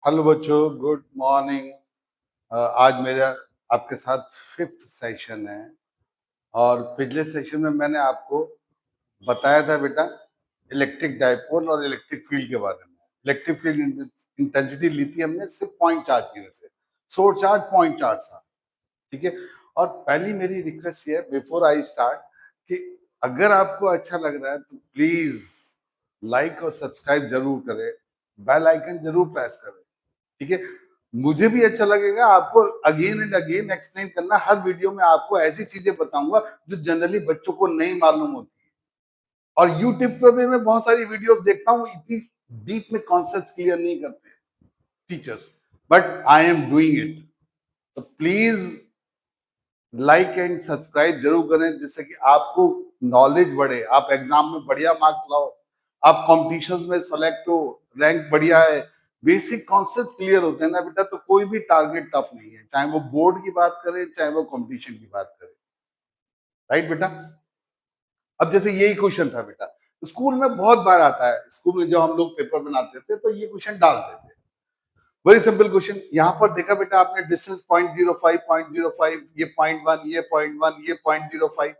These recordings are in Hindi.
हेलो बच्चों, गुड मॉर्निंग। आज मेरा आपके साथ फिफ्थ सेशन है और पिछले सेशन में मैंने आपको बताया था बेटा इलेक्ट्रिक डाइपोल और इलेक्ट्रिक फील्ड के बारे में। इलेक्ट्रिक फील्ड इंटेंसिटी ली थी हमने सिर्फ पॉइंट चार्ज की वजह से। सोर्स चार्ज पॉइंट चार्ज था, ठीक है। और पहली मेरी रिक्वेस्ट ये है बिफोर आई स्टार्ट कि अगर आपको अच्छा लग रहा है तो प्लीज लाइक और सब्सक्राइब जरूर करें, बेल आइकन जरूर प्रेस करें, ठीक है। मुझे भी अच्छा लगेगा आपको अगेन एंड अगेन एक्सप्लेन करना। हर वीडियो में आपको ऐसी चीजें बताऊंगा जो जनरली बच्चों को नहीं मालूम होती। और यूट्यूब पे भी मैं बहुत सारी वीडियोस देखता हूँ, इतनी डीप में कॉन्सेप्ट क्लियर नहीं करते teachers, but I am doing it. तो प्लीज लाइक एंड सब्सक्राइब जरूर करें जिससे कि आपको नॉलेज बढ़े, आप एग्जाम में बढ़िया मार्क्स लाओ, आप कॉम्पिटिशन्स में सेलेक्ट हो, रैंक बढ़िया है। बेसिक कॉन्सेप्ट क्लियर होते हैं ना बेटा, तो कोई भी टारगेट टफ नहीं है, चाहे वो बोर्ड की बात करें चाहे वो कंपटीशन की बात करें। राइट बेटा। अब जैसे यही क्वेश्चन था बेटा, स्कूल में बहुत बार आता है, स्कूल में जब हम लोग पेपर बनाते थे तो ये क्वेश्चन डालते थे। Very simple question. यहाँ पर देखा बेटा आपने डिस्टेंस 0.05, 0.05, ये 0.1, ये 0.1, ये 0.05।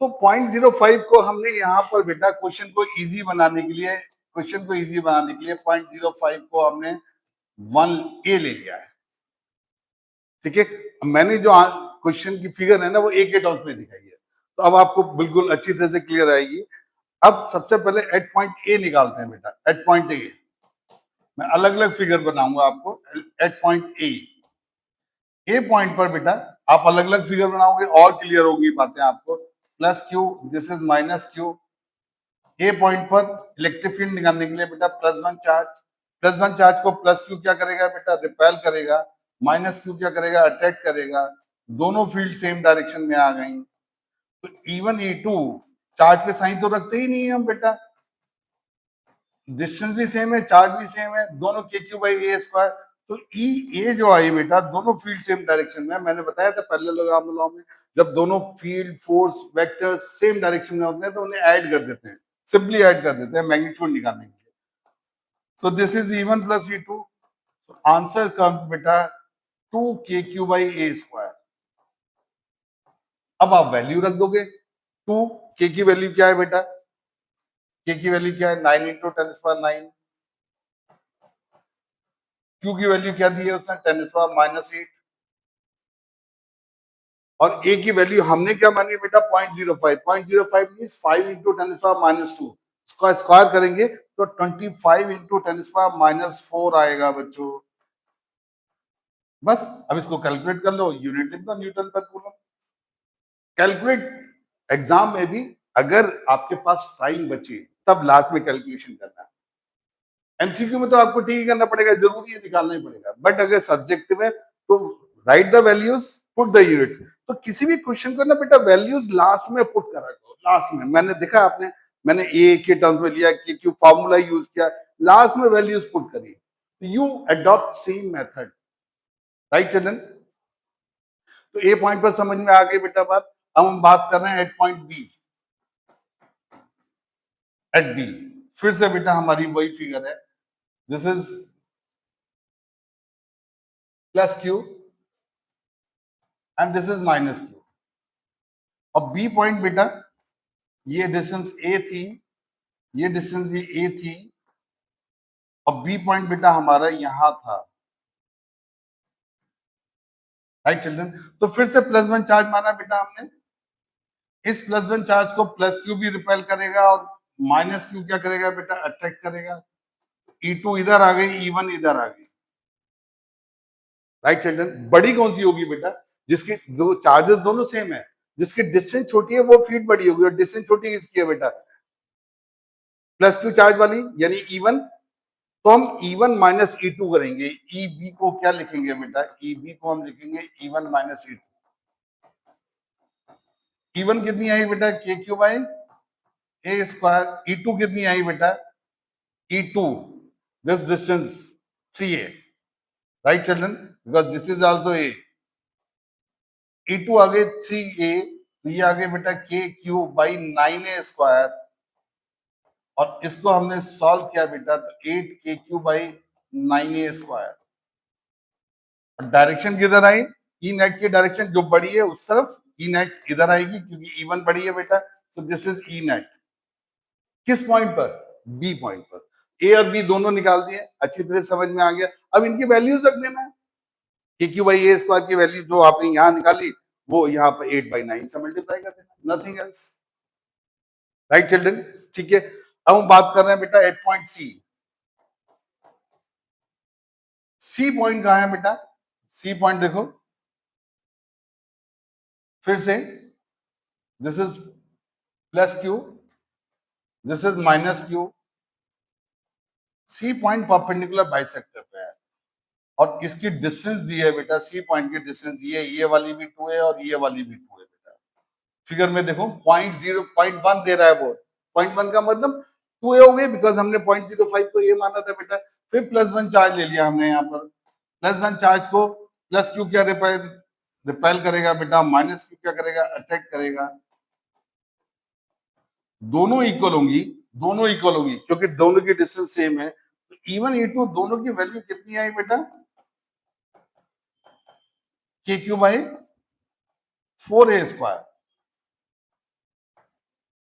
तो 0.05 को हमने यहाँ पर बेटा क्वेश्चन को इजी बनाने के लिए, 0.05 को हमने 1a ले लिया है, ठीक है। मैंने जो क्वेश्चन की फिगर है ना वो a के टर्म्स में दिखाई है, तो अब आपको बिल्कुल अच्छी तरह से क्लियर आएगी। अब सबसे पहले एट पॉइंट ए निकालते हैं बेटा। एट पॉइंट ए मैं अलग अलग फिगर बनाऊंगा आपको। एट पॉइंट ए पॉइंट पर बेटा आप अलग अलग फिगर बनाओगे और क्लियर होगी बातें आपको। Plus Q, this is minus Q. A point पर इलेक्ट्रिक फील्ड निकालने के लिए बेटा प्लस वन चार्ज को प्लस क्यू क्या करेगा बेटा, रिपेल करेगा। माइनस क्यू क्या करेगा, अट्रैक्ट करेगा। दोनों फील्ड सेम डायरेक्शन में आ गई। तो E1 E2 चार्ज के साइन तो रखते ही नहीं है हम बेटा, डिस्टेंस भी सेम है, चार्ज भी सेम है, दोनों के क्यू बाई ए स्क्वायर। तो ई ए जो आई बेटा, दोनों फील्ड सेम डायरेक्शन में। मैंने बताया था पैरेललोग्राम लॉ में, जब दोनों field force vector same direction में होते हैं तो उन्हें ऐड कर देते हैं, सिंपली ऐड कर देते हैं मैग्नीट्यूड निकालने के लिए। तो this is E1 plus E2। Answer comes बेटा 2 KQ बाई ए स्क्वायर। अब आप वैल्यू रख दोगे। 2 K की वैल्यू क्या है बेटा, K की वैल्यू क्या है, 9 इंटू 10⁻9। Q की वैल्यू क्या दी है उसने, 10⁻−8। और A की वैल्यू हमने क्या मानी बेटा, 0.05। 0.05 मीन्स 5 इंटू 10⁻²। उसका स्क्वायर करेंगे तो 25 इंटू 10⁻⁻4 आएगा बच्चों। बस अब इसको कैलकुलेट कर लो, यूनिट इन न्यूटन पर कूलम। कैलकुलेट एग्जाम में भी अगर आपके पास टाइम बचे तब लास्ट में कैलकुलेशन करना है। एमसीक्यू में तो आपको ठीक ही करना पड़ेगा, जरूरी है, निकालना ही पड़ेगा। बट अगर सब्जेक्ट में तो right the values, put the units. तो किसी भी क्वेश्चन को ना बेटा वैल्यूज लास्ट में पुट करा करो, लास्ट में। मैंने देखा आपने, मैंने ए के टर्म्स में लिया कि क्यों फॉर्मूला यूज किया, लास्ट में वैल्यूज पुट करी। You adopt same method. Right children. तो ए पॉइंट पर समझ में आ गई बेटा बात। अब हम बात कर रहे हैं at point B. At B फिर से बेटा हमारी वही फिगर है, this is plus Q and this is minus Q. अब बी पॉइंट बेटा, ये डिस्टेंस ए थी, ये डिस्टेंस भी ए थी, और बी पॉइंट बेटा हमारा यहां था। Right children. तो फिर से प्लस वन चार्ज माना बेटा हमने। इस प्लस वन चार्ज को प्लस क्यू भी रिपेल करेगा और माइनस क्यू क्या करेगा बेटा, अट्रैक्ट करेगा। E2 इधर आ गई, E1 इधर आ गई। Right children. बड़ी कौन सी होगी बेटा, जिसके दो चार्जेस दोनों सेम है, जिसकी डिस्टेंस छोटी है वो फील्ड बड़ी होगी, और डिस्टेंस छोटी किसकी है बेटा, प्लस क्यू चार्ज वाली यानी E1। तो हम E1 माइनस E2 करेंगे। EB को क्या लिखेंगे बेटा, EB को हम लिखेंगे E1 माइनस E2। E1 कितनी आई बेटा, KQ by A square. E2 कितनी आई बेटा, E2 this distance 3a। Right children, because this is also a। E2 आ गए 3a, तो ये आ गए बेटा KQ बाई 9a स्क्वायर। और इसको हमने सॉल्व किया बेटा तो 8 KQ by 9a square. Direction किधर आई, ई नेट की डायरेक्शन जो बड़ी है उस तरफ, ई नेट इधर आएगी क्योंकि E1 बड़ी है बेटा, तो दिस इज ई नेट। किस पॉइंट पर, बी पॉइंट पर। ए और बी दोनों निकाल दिए, अच्छी तरह समझ में आ गया। अब इनकी वैल्यूज रख देना है, के क्यू बाई ए स्क्वायर की वैल्यू जो आपने यहाँ निकाली वो यहाँ पर 8/9 से मल्टीप्लाई कर देना, नथिंग एल्स। राइट चिल्ड्रन, ठीक है। अब हम बात कर रहे हैं बेटा at point C. C point कहां है बेटा, सी पॉइंट देखो फिर से, this is plus Q, this is minus Q. C point perpendicular bisector पे है और इसकी डिस्टेंस दी है बेटा, सी पॉइंट की डिस्टेंस दी है, ये वाली भी 2 है और ये वाली भी 2 है बेटा। फिगर में देखो 0.1 दे रहा है वो, 0.1 का मतलब 2 हो गई बिकॉज हमने 0.05 को ये माना था बेटा। फिर +1 चार्ज ले लिया हमने यहाँ पर, +1 चार्ज को प्लस क्यू क्या रिपेल करेगा बेटा, माइनस क्यू क्या करेगा, अट्रैक्ट करेगा। दोनों इक्वल होंगी, दोनों इक्वल होगी क्योंकि दोनों की डिस्टेंस सेम है। तो E1 E2 दोनों की वैल्यू कितनी आई बेटा, के क्यू बाई 4a²।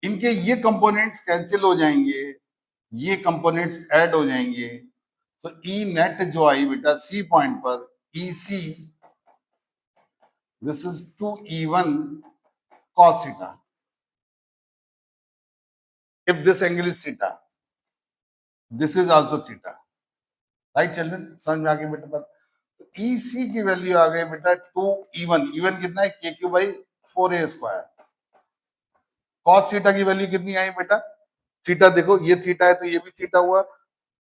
इनके ये कंपोनेंट्स कैंसिल हो जाएंगे, ये कंपोनेंट्स ऐड हो जाएंगे, तो ई नेट जो आई बेटा सी पॉइंट पर, E C, this is 2E1 cos theta if this angle is theta, this is also theta। Right children, समझ में आ गई बेटा बात। तो ई सी की वैल्यू आ गई बेटा 2E1, E1 कितना है, के Q by 4a²। cos theta की वैल्यू कितनी आई बेटा, थीटा देखो ये थीटा है तो ये भी थीटा हुआ,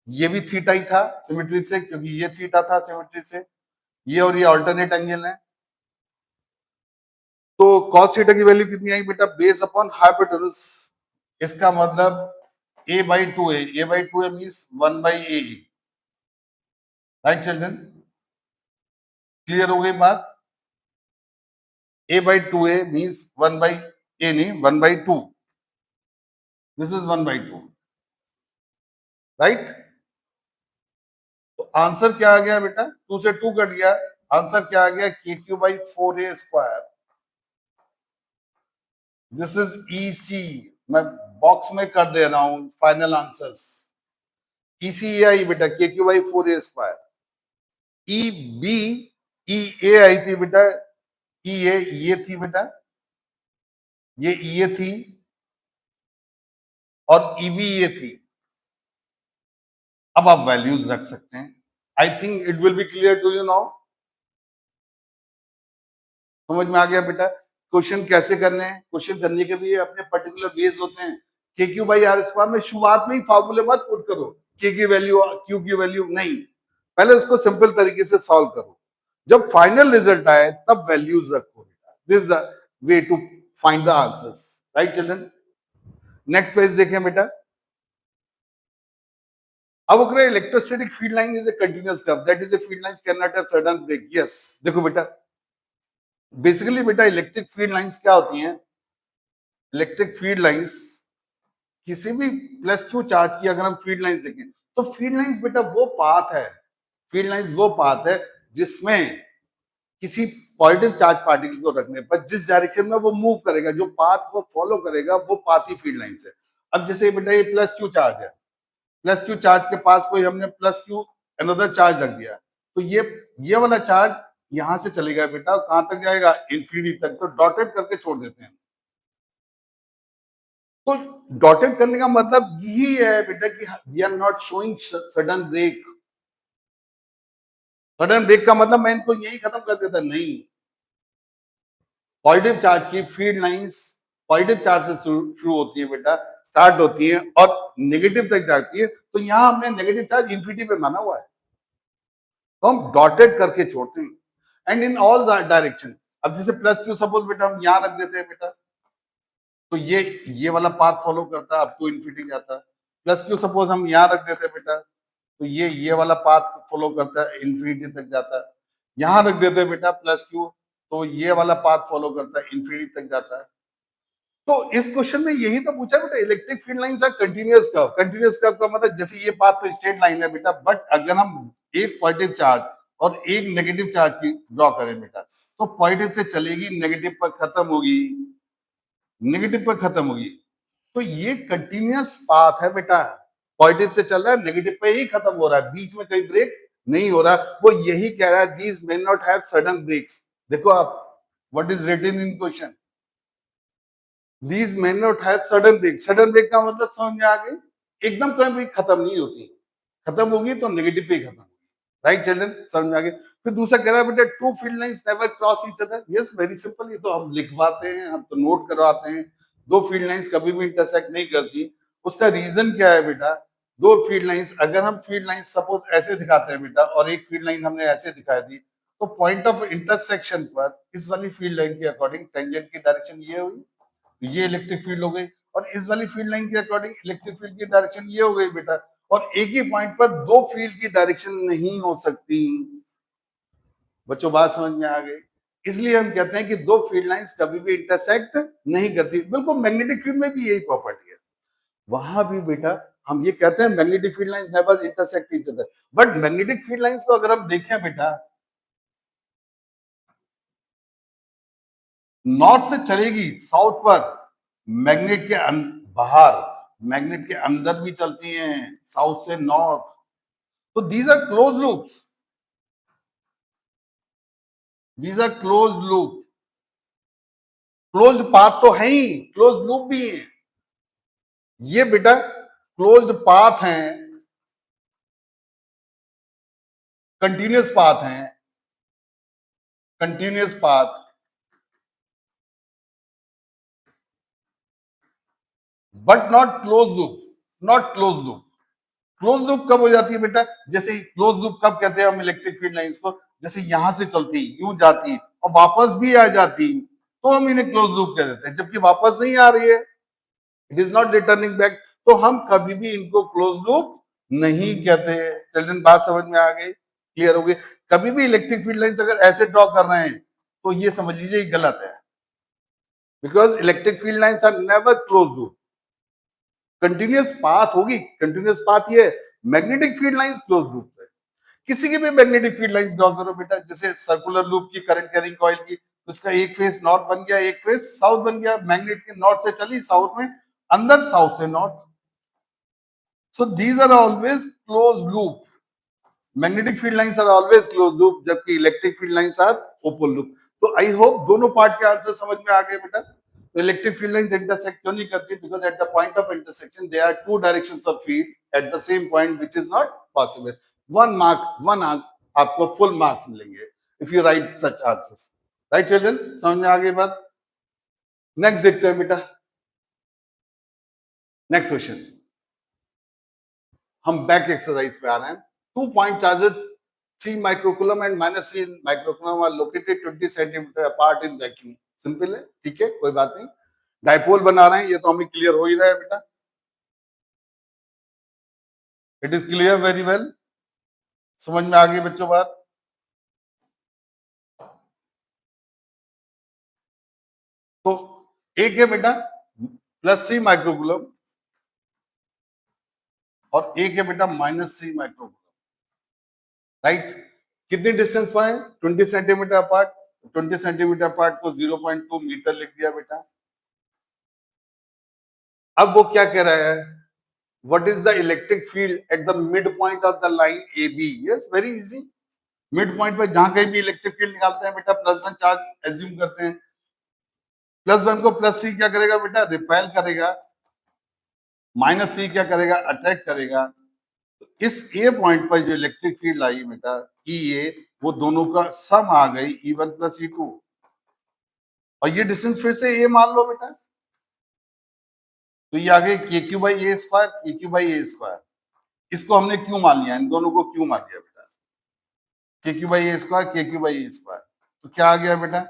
ये भी थीटा ही था सिमेट्री से क्योंकि ये थीटा था सिमेट्री से, ये और ये अल्टरनेट एंगल है। तो cos थीटा की वैल्यू कितनी आई बेटा, बेस अपॉन हाइपोटेनस, इसका मतलब a/2a, a/2a means 1/a। Right children, clear हो गई बात, a/2a मींस 1/a नहीं 1/2, दिस इज 1/2। राइट, तो आंसर क्या आ गया बेटा, 2 से 2 कट गया, आंसर क्या आ गया, K Q by 4a²। This is E C, मैं बॉक्स में कर दे रहा हूं final answers. E C A I बेटा K Q by 4a²। E B, E A I थी बेटा, ई ए ये थी बेटा, ये थी और ई बी ये थी। अब आप वैल्यूज रख सकते हैं, I think it will be clear to you now. समझ में आ गया बेटा, क्वेश्चन कैसे करने हैं, क्वेश्चन करने के भी अपने पर्टिकुलर वेज होते हैं। के क्यू बाई r² में शुरुआत में ही फार्मूले मत पुट करो, के की वैल्यू क्यू की वैल्यू नहीं, पहले उसको सिंपल तरीके से सॉल्व करो, जब फाइनल रिजल्ट आए तब वैल्यूज रखो बेटा। This is the way to find the answers. Right children, next page देखें बेटा। अब अगर electrostatic field line is a continuous curve, that is a field line can not have sudden break. Yes, देखो बेटा बेसिकली बेटा इलेक्ट्रिक फील्ड लाइंस क्या होती हैं, इलेक्ट्रिक फील्ड लाइंस किसी भी प्लस क्यू चार्ज की अगर हम फील्ड लाइंस देखें तो फील्ड लाइंस बेटा वो पाथ है, फील्ड लाइंस वो पाथ है जिसमें किसी पॉजिटिव चार्ज पार्टिकल को रखने पर जिस डायरेक्शन में वो मूव करेगा, जो पाथ वो फॉलो करेगा वो पाथ ही फील्ड लाइंस है। अब जैसे बेटा ये प्लस क्यू चार्ज है, प्लस क्यू चार्ज के पास कोई हमने प्लस क्यू अनदर चार्ज रख दिया, तो ये वाला चार्ज यहां से चलेगा बेटा, कहां तक जाएगा, इंफिनिटी तक। तो डॉटेड करके छोड़ देते हैं। तो डॉटेड करने का मतलब यही है बेटा कि we are not showing sudden break. Sudden break का मतलब मैं इनको यही खत्म कर देता नहीं। पॉजिटिव चार्ज की फील्ड लाइंस पॉजिटिव चार्ज से शुरू होती है बेटा, स्टार्ट होती है और नेगेटिव तक जाती है, तो यहां हमने नेगेटिव चार्ज इंफिनिटी पे माना हुआ है, तो हम डॉटेड करके छोड़ते हैं। एंड इन ऑल डायरेक्शन, अब जैसे प्लस क्यू सपोज बेटा हम यहां रख देते हैं बेटा, तो ये वाला पाथ फॉलो करता है, अप टू इंफिनिटी जाता है। प्लस क्यू सपोज हम यहाँ रख देते हैं बेटा, तो ये वाला पाथ फॉलो करता है, इंफिनिटी तक जाता है। यहाँ रख देते हैं बेटा प्लस क्यू, तो ये वाला पाथ फॉलो करता है, इंफिनिटी तक जाता है। तो इस क्वेश्चन में यही तो पूछा बेटा, electric field lines are continuous curve. Continuous curve का मतलब जैसे ये पाथ तो स्ट्रेट लाइन है बेटा, बट अगर हम एक पॉजिटिव चार्ज और एक नेगेटिव चार्ज की ड्रॉ करें बेटा, तो पॉजिटिव से चलेगी, नेगेटिव पर खत्म होगी, नेगेटिव पर खत्म होगी। तो ये कंटिन्यूअस पाथ है बेटा, पॉजिटिव से चल रहा है, नेगेटिव पे ही खत्म हो रहा है, बीच में कहीं ब्रेक नहीं हो रहा। वो यही कह रहा है, these may not have sudden breaks. देखो आप, what is written in question, these may not have sudden break. Sudden break का मतलब समझ में आ गई, एकदम कभी खत्म नहीं होती, खत्म होगी तो नेगेटिव पे ही खत्म, राइट चिल्ड्रन, समझ में आ गया। फिर दूसरा कह रहा है बेटा, two field lines never cross each other. Yes, very simple, ये तो हम लिखवाते हैं, हम तो नोट करवाते हैं, दो फील्ड लाइंस कभी भी इंटरसेक्ट नहीं करती। उसका रीजन क्या है बेटा, दो फील्ड लाइंस, अगर हम फील्ड लाइंस सपोज ऐसे दिखाते हैं बेटा, और एक फील्ड लाइन हमने ऐसे दिखा दी, तो पॉइंट ऑफ इंटरसेक्शन पर इस वाली फील्ड लाइन के अकॉर्डिंग टेंजेंट की डायरेक्शन ये हुई, ये इलेक्ट्रिक फील्ड हो गई, और इस वाली फील्ड लाइन के अकॉर्डिंग इलेक्ट्रिक फील्ड की डायरेक्शन ये हो गई बेटा। और एक ही पॉइंट पर दो फील्ड की डायरेक्शन नहीं हो सकती। बच्चों बात समझ में आ गई, इसलिए हम कहते हैं कि दो फील्ड लाइंस कभी भी इंटरसेक्ट नहीं करती। बिल्कुल मैग्नेटिक फील्ड में भी यही प्रॉपर्टी है, वहां भी बेटा हम ये कहते हैं magnetic field lines never intersect each other. But magnetic field lines को अगर हम देखें बेटा, नॉर्थ से चलेगी साउथ पर, मैग्नेट के बाहर, मैग्नेट के अंदर भी चलती हैं साउथ से नॉर्थ। तो these are close loops, these are close loop, close path तो है ही, क्लोज लूप भी है। ये बेटा क्लोज्ड पाथ हैं, कंटिन्यूअस पाथ हैं, continuous path, but not close loop, not close loop. Close loop कब हो जाती है बेटा, जैसे क्लोज लूप कब कहते हैं हम इलेक्ट्रिक फील्ड लाइंस को, जैसे यहां से चलती, यूं जाती और वापस भी आ जाती, तो हम इन्हें क्लोज लूप कह देते हैं। जबकि वापस नहीं आ रही है, it is not returning back, तो हम कभी भी इनको क्लोज लूप नहीं कहते। चिल्ड्रन बात समझ में आ गई, क्लियर हो गई। कभी भी इलेक्ट्रिक फील्ड लाइंस अगर ऐसे ड्रॉ कर रहे हैं तो ये समझ लीजिए गलत है, because electric field lines are never close loop, continuous path होगी, कंटिन्यूअस पाथ ये, magnetic field lines close loop है। किसी की भी मैग्नेटिक फील्ड लाइंस ड्रॉ करो बेटा, जैसे सर्कुलर लूप की, करंट कैरिंग कॉइल की, तो उसका एक फेस नॉर्थ बन गया, एक फेस साउथ बन गया, मैग्नेट के नॉर्थ से चली साउथ में, अंदर साउथ से north. So these are always close loop, magnetic field lines are always close loop, जबकि electric field lines are open loop. तो आई होप दोनों पार्ट के आंसर समझ में आ गए बेटा। तो इलेक्ट्रिक फील्ड लाइंस इंटरसेक्ट क्यों नहीं करती, because at the point of intersection there are two directions of field at the same point, which is not possible. One mark, one answer, आपको फुल मार्क्स मिलेंगे if you write such answers, right children, समझ में आ गई बात। नेक्स्ट देखते हैं बेटा, नेक्स्ट क्वेश्चन, हम बैक एक्सरसाइज पे आ रहे हैं। 2 point charges 3 microcoulomb and -3 microcoulomb are located 20 centimeter apart in vacuum। Simple है, ठीक है, कोई बात नहीं। डाइपोल बना रहे हैं, ये तो हमें क्लियर हो ही रहा है बेटा, it is clear very well, समझ में आ गई बच्चों बात। तो एक है बेटा +3 माइक्रोकूलम और एक है बेटा -3 माइक्रोकूलम, राइट। कितनी डिस्टेंस पर है, 20 सेंटीमीटर अपार्ट, 20 सेंटीमीटर अपार्ट को 0.2 मीटर लिख दिया बेटा। अब वो क्या कह रहा है, what is the electric field at the midpoint of the line AB? yes, very easy, mid point पे जहां कहीं भी इलेक्ट्रिक फील्ड निकालते हैं बेटा, +1 चार्ज एज्यूम करते हैं, +1 को +3 क्या करेगा बेटा, रिपेल करेगा, -3 क्या करेगा, अट्रैक्ट करेगा। तो इस ए पॉइंट पर जो इलेक्ट्रिक फील्ड आई बेटा ई ए, वो दोनों का सम आ गई E1 + E2, और ये डिस्टेंस फिर से ए मान लो बेटा, तो ये आ गई KQ/A², KQ/A²। इसको हमने क्यों मान लिया, इन दोनों को क्यों मान लिया बेटा, KQ/A², KQ/A², तो क्या आ गया बेटा,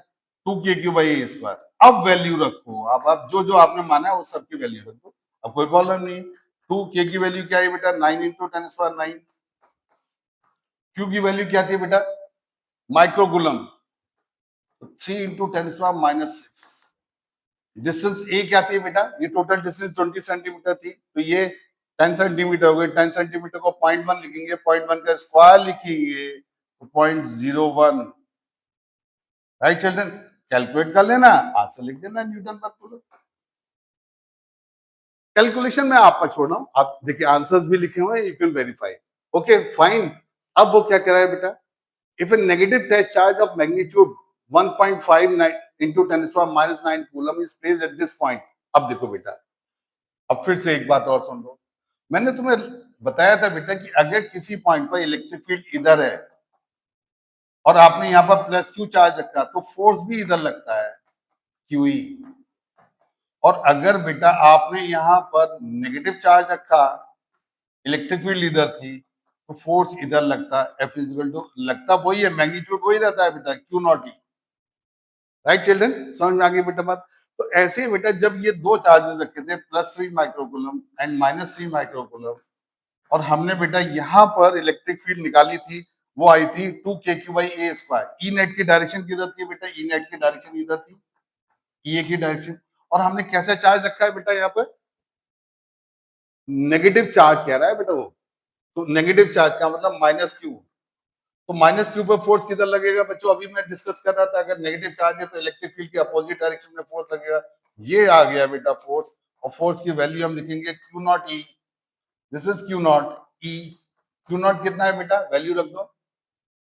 2KQ/A²। अब वैल्यू रखो, अब जो जो आपने माना है वो सबकी वैल्यू रखो, अब कोई प्रॉब्लम नहीं। 2K की वैल्यू क्या है बेटा, 9 × 10⁹ Q की वैल्यू क्या थी बेटा, माइक्रोकूलम, 3 × 10⁻⁻⁶। डिस्टेंस ए क्या थी बेटा, ये टोटल डिस्टेंस 20 सेंटीमीटर थी, तो ये 10 सेंटीमीटर हो गई, 10 सेंटीमीटर को 0.1 लिखेंगे, 0.1 का स्क्वायर लिखेंगे, 0.01, राइट चिल्ड्रन? कैलकुलेट कर लेना, आंसर लिख देना न्यूटन पर कूलम। कैलकुलेशन में आप पर छोड़ रहा हूं, आप देखिए आंसर्स भी लिखे हुए हैं, you can verify. Okay fine. अब वो क्या कह रहा है बेटा, if a negative test charge of magnitude 1.59 into 10⁻⁹ coulomb is placed at this point. अब देखो बेटा, अब फिर से एक बात और सुन लो, मैंने तुम्हें बताया था बेटा कि अगर किसी पॉइंट पर इलेक्ट्रिक फील्ड इधर है और आपने यहाँ पर प्लस क्यू चार्ज रखा तो फोर्स भी इधर लगता है, क्यूई। और अगर बेटा आपने यहाँ पर नेगेटिव चार्ज रखा, इलेक्ट्रिक फील्ड इधर थी, तो फोर्स इधर लगता, एफ इक्वल टू, लगता वही है, मैग्नीट्यूड वही रहता है बेटा, Q not E. Right children, समझ में आ गई बेटा बात? तो ऐसे ही बेटा जब ये दो चार्जेस रखे थे, +3 माइक्रोकूलम एंड -3 माइक्रोकूलम, और हमने बेटा यहाँ पर इलेक्ट्रिक फील्ड निकाली थी, वो आई थी 2kq/a²। ई नेट की डायरेक्शन किधर थी बेटा? ई नेट की डायरेक्शन इधर थी, ई ए की डायरेक्शन। और हमने कैसा चार्ज रखा है बेटा यहाँ पर? नेगेटिव चार्ज कह रहा है बेटा वो, तो नेगेटिव चार्ज का मतलब -q, तो -q पर फोर्स किधर लगेगा बच्चों? अभी मैं डिस्कस कर रहा था, अगर नेगेटिव चार्ज है तो इलेक्ट्रिक फील्ड की अपोजिट डायरेक्शन में फोर्स लगेगा। ये आ गया बेटा फोर्स, और फोर्स की वैल्यू हम लिखेंगे Q not E। This is Q not E। Q not कितना है बेटा? वैल्यू रख दो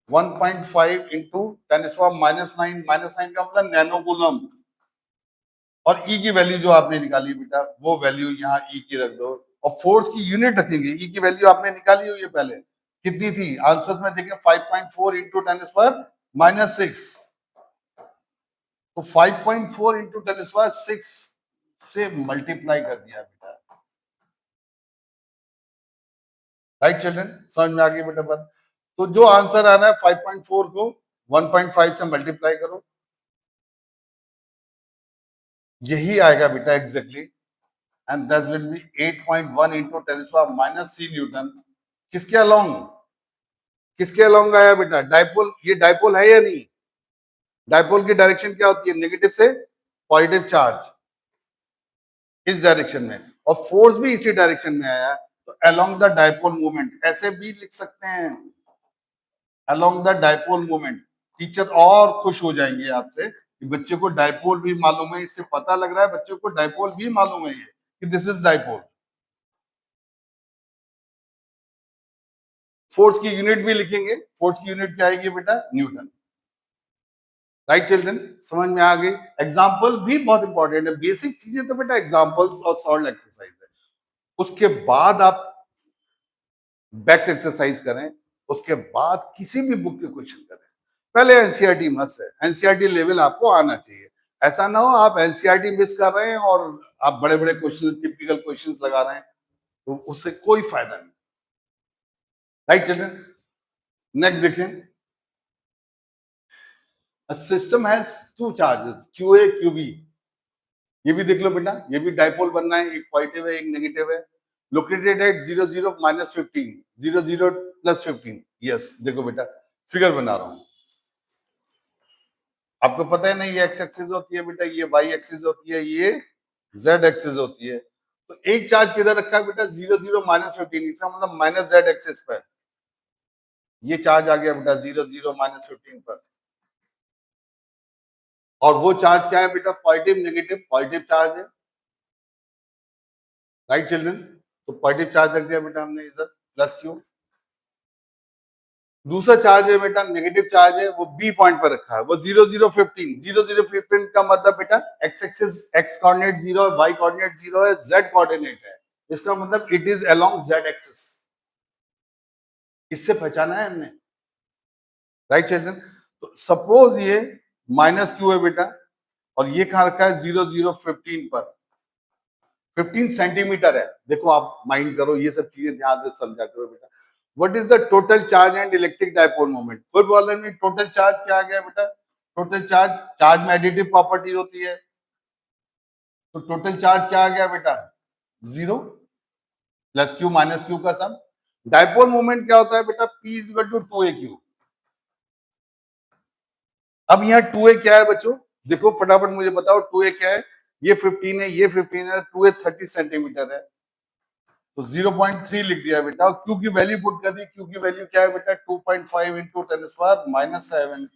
1.5 into 10⁻⁹ -9 का मतलब नैनो कूलम, और E की वैल्यू जो आपने निकाली बेटा, वो वैल्यू यहाँ E की रख दो, और फोर्स की यूनिट रखेंगे। E की वैल्यू आपने निकाली हुई है पहले, कितनी थी? आंसर्स में देखें 5.4 into 10⁻⁻6, तो 5.4 into 10⁻⁶ से मल्टीप्लाई कर दिया बेटा। राइट चिल्ड्रन, समझ में आ गई बेटा बात? तो जो आंसर आ रहा है 5.4 को 1.5 से मल्टीप्लाई करो, यही आएगा बेटा exactly, and that will be 8.1 into 10⁻³ Newton. किसके अलोंग? किसके अलोंग आया बेटा? डाइपोल। ये डाइपोल है या नहीं? डाइपोल की डायरेक्शन क्या होती है? नेगेटिव से पॉजिटिव चार्ज, इस डायरेक्शन में, और फोर्स भी इसी डायरेक्शन में आया, तो अलोंग द डाइपोल मूवमेंट, ऐसे भी लिख सकते हैं, along the dipole movement. Teacher और खुश हो जाएंगे आपसे कि बच्चे को डाइपोल भी मालूम है, इससे पता लग रहा है बच्चे को डाइपोल भी मालूम है, ये कि दिस इज डाइपोल। फोर्स की यूनिट भी लिखेंगे, फोर्स की यूनिट क्या आएगी बेटा? न्यूटन। राइट चिल्ड्रन, समझ में आ गई? एग्जाम्पल भी बहुत इंपॉर्टेंट है, बेसिक चीजें तो बेटा एग्जाम्पल्स और सॉल्व एक्सरसाइज है, उसके बाद आप बैक एक्सरसाइज करें, उसके बाद किसी भी बुक के क्वेश्चन करें। पहले एनसीईआरटी मस्त है, एनसीईआरटी लेवल आपको आना चाहिए। ऐसा ना हो आप एनसीईआरटी मिस कर रहे हैं और आप बड़े बड़े क्वेश्चन, टिपिकल क्वेश्चंस लगा रहे हैं, तो उससे कोई फायदा नहीं। राइट चिल्ड्रन, नेक्स्ट देखें, system has two charges, QA QB। ये भी देख लो बेटा, ये भी डाइपोल बनना है, एक पॉजिटिव है एक नेगेटिव है, लोकेटेड एट 0 0 -15 0 0 +15। यस, देखो बेटा फिगर बना रहा हूं, आपको पता है ना, ये एक्स एक्सिस होती है बेटा, ये वाई एक्सिस होती है, ये जेड एक्सिस होती है। तो एक चार्ज किधर रखा है बेटा? 0 0 -15, इसका मतलब माइनस जेड एक्सिस पर ये चार्ज आ गया बेटा 0 0 -15 पर। और वो चार्ज क्या है बेटा? पॉजिटिव नेगेटिव, पॉजिटिव चार्ज है। राइट चिल्ड्रन, तो पॉजिटिव चार्ज रख दिया बेटा हमने इधर, प्लस क्यू। दूसरा चार्ज है बेटा नेगेटिव चार्ज है, वो बी पॉइंट पर रखा है, वो 0 0 15। 0 0 15 का मतलब बेटा एक्स एक्सिस, एक्स कोऑर्डिनेट 0 है, वाई कोऑर्डिनेट 0 है, जेड कोऑर्डिनेट है, इसका मतलब it is along Z axis. इससे पहचाना है हमने। राइट चिल्ड्रन, तो सपोज ये माइनस क्यू है बेटा, और ये कहां रखा है? 0 0 15 पर, 15 सेंटीमीटर है। देखो आप माइंड करो, ये सब चीजें ध्यान से समझा करो बेटा। What is the total charge and electric dipole moment? कोई बोल रहा नहीं, टोटल चार्ज क्या आ गया बेटा? टोटल चार्ज, चार्ज में एडिटिव प्रॉपर्टी होती है, तो टोटल चार्ज क्या आ गया बेटा? 0 प्लस क्यू माइनस क्यू का सम। डाइपोल मोमेंट क्या होता है बेटा? P equal to 2AQ। अब यहाँ 2A क्या है बच्चों? देखो फटाफट मुझे बताओ 2A क्या है? ये 15 है, ये 15 है, 2A 30 सेंटीमीटर है, तो 0.3 लिख दिया बेटा, और क्यू की वैल्यू पुट कर दी। क्यू की वैल्यू क्या है बेटा, 2.5 इंटू 10⁻⁻7।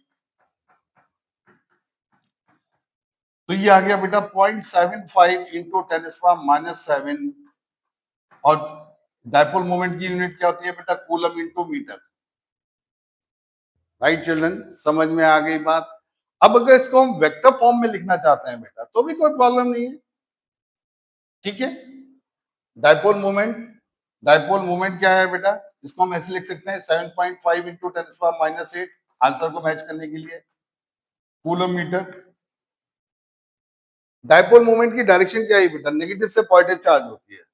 तो ये आ गया बेटा 0.75 इंटू 10⁻⁻7। और डायपोल मोमेंट की यूनिट क्या होती है बेटा, coulomb into metre. Right children, समझ में आ गई बात। अब अगर इसको हम वेक्टर फॉर्म में लिखना चाहते हैं बेटा, तो भी कोई प्रॉब्लम नहीं है, ठीक है। डायपोल मोमेंट, डायपोल मोमेंट क्या है बेटा, इसको हम ऐसे लिख सकते हैं 7.5 इंटू 10⁻⁻8, आंसर को मैच करने के लिए, कूलम मीटर। डायपोल मोमेंट की डायरेक्शन क्या है बेटा, नेगेटिव से पॉजिटिव चार्ज होती है,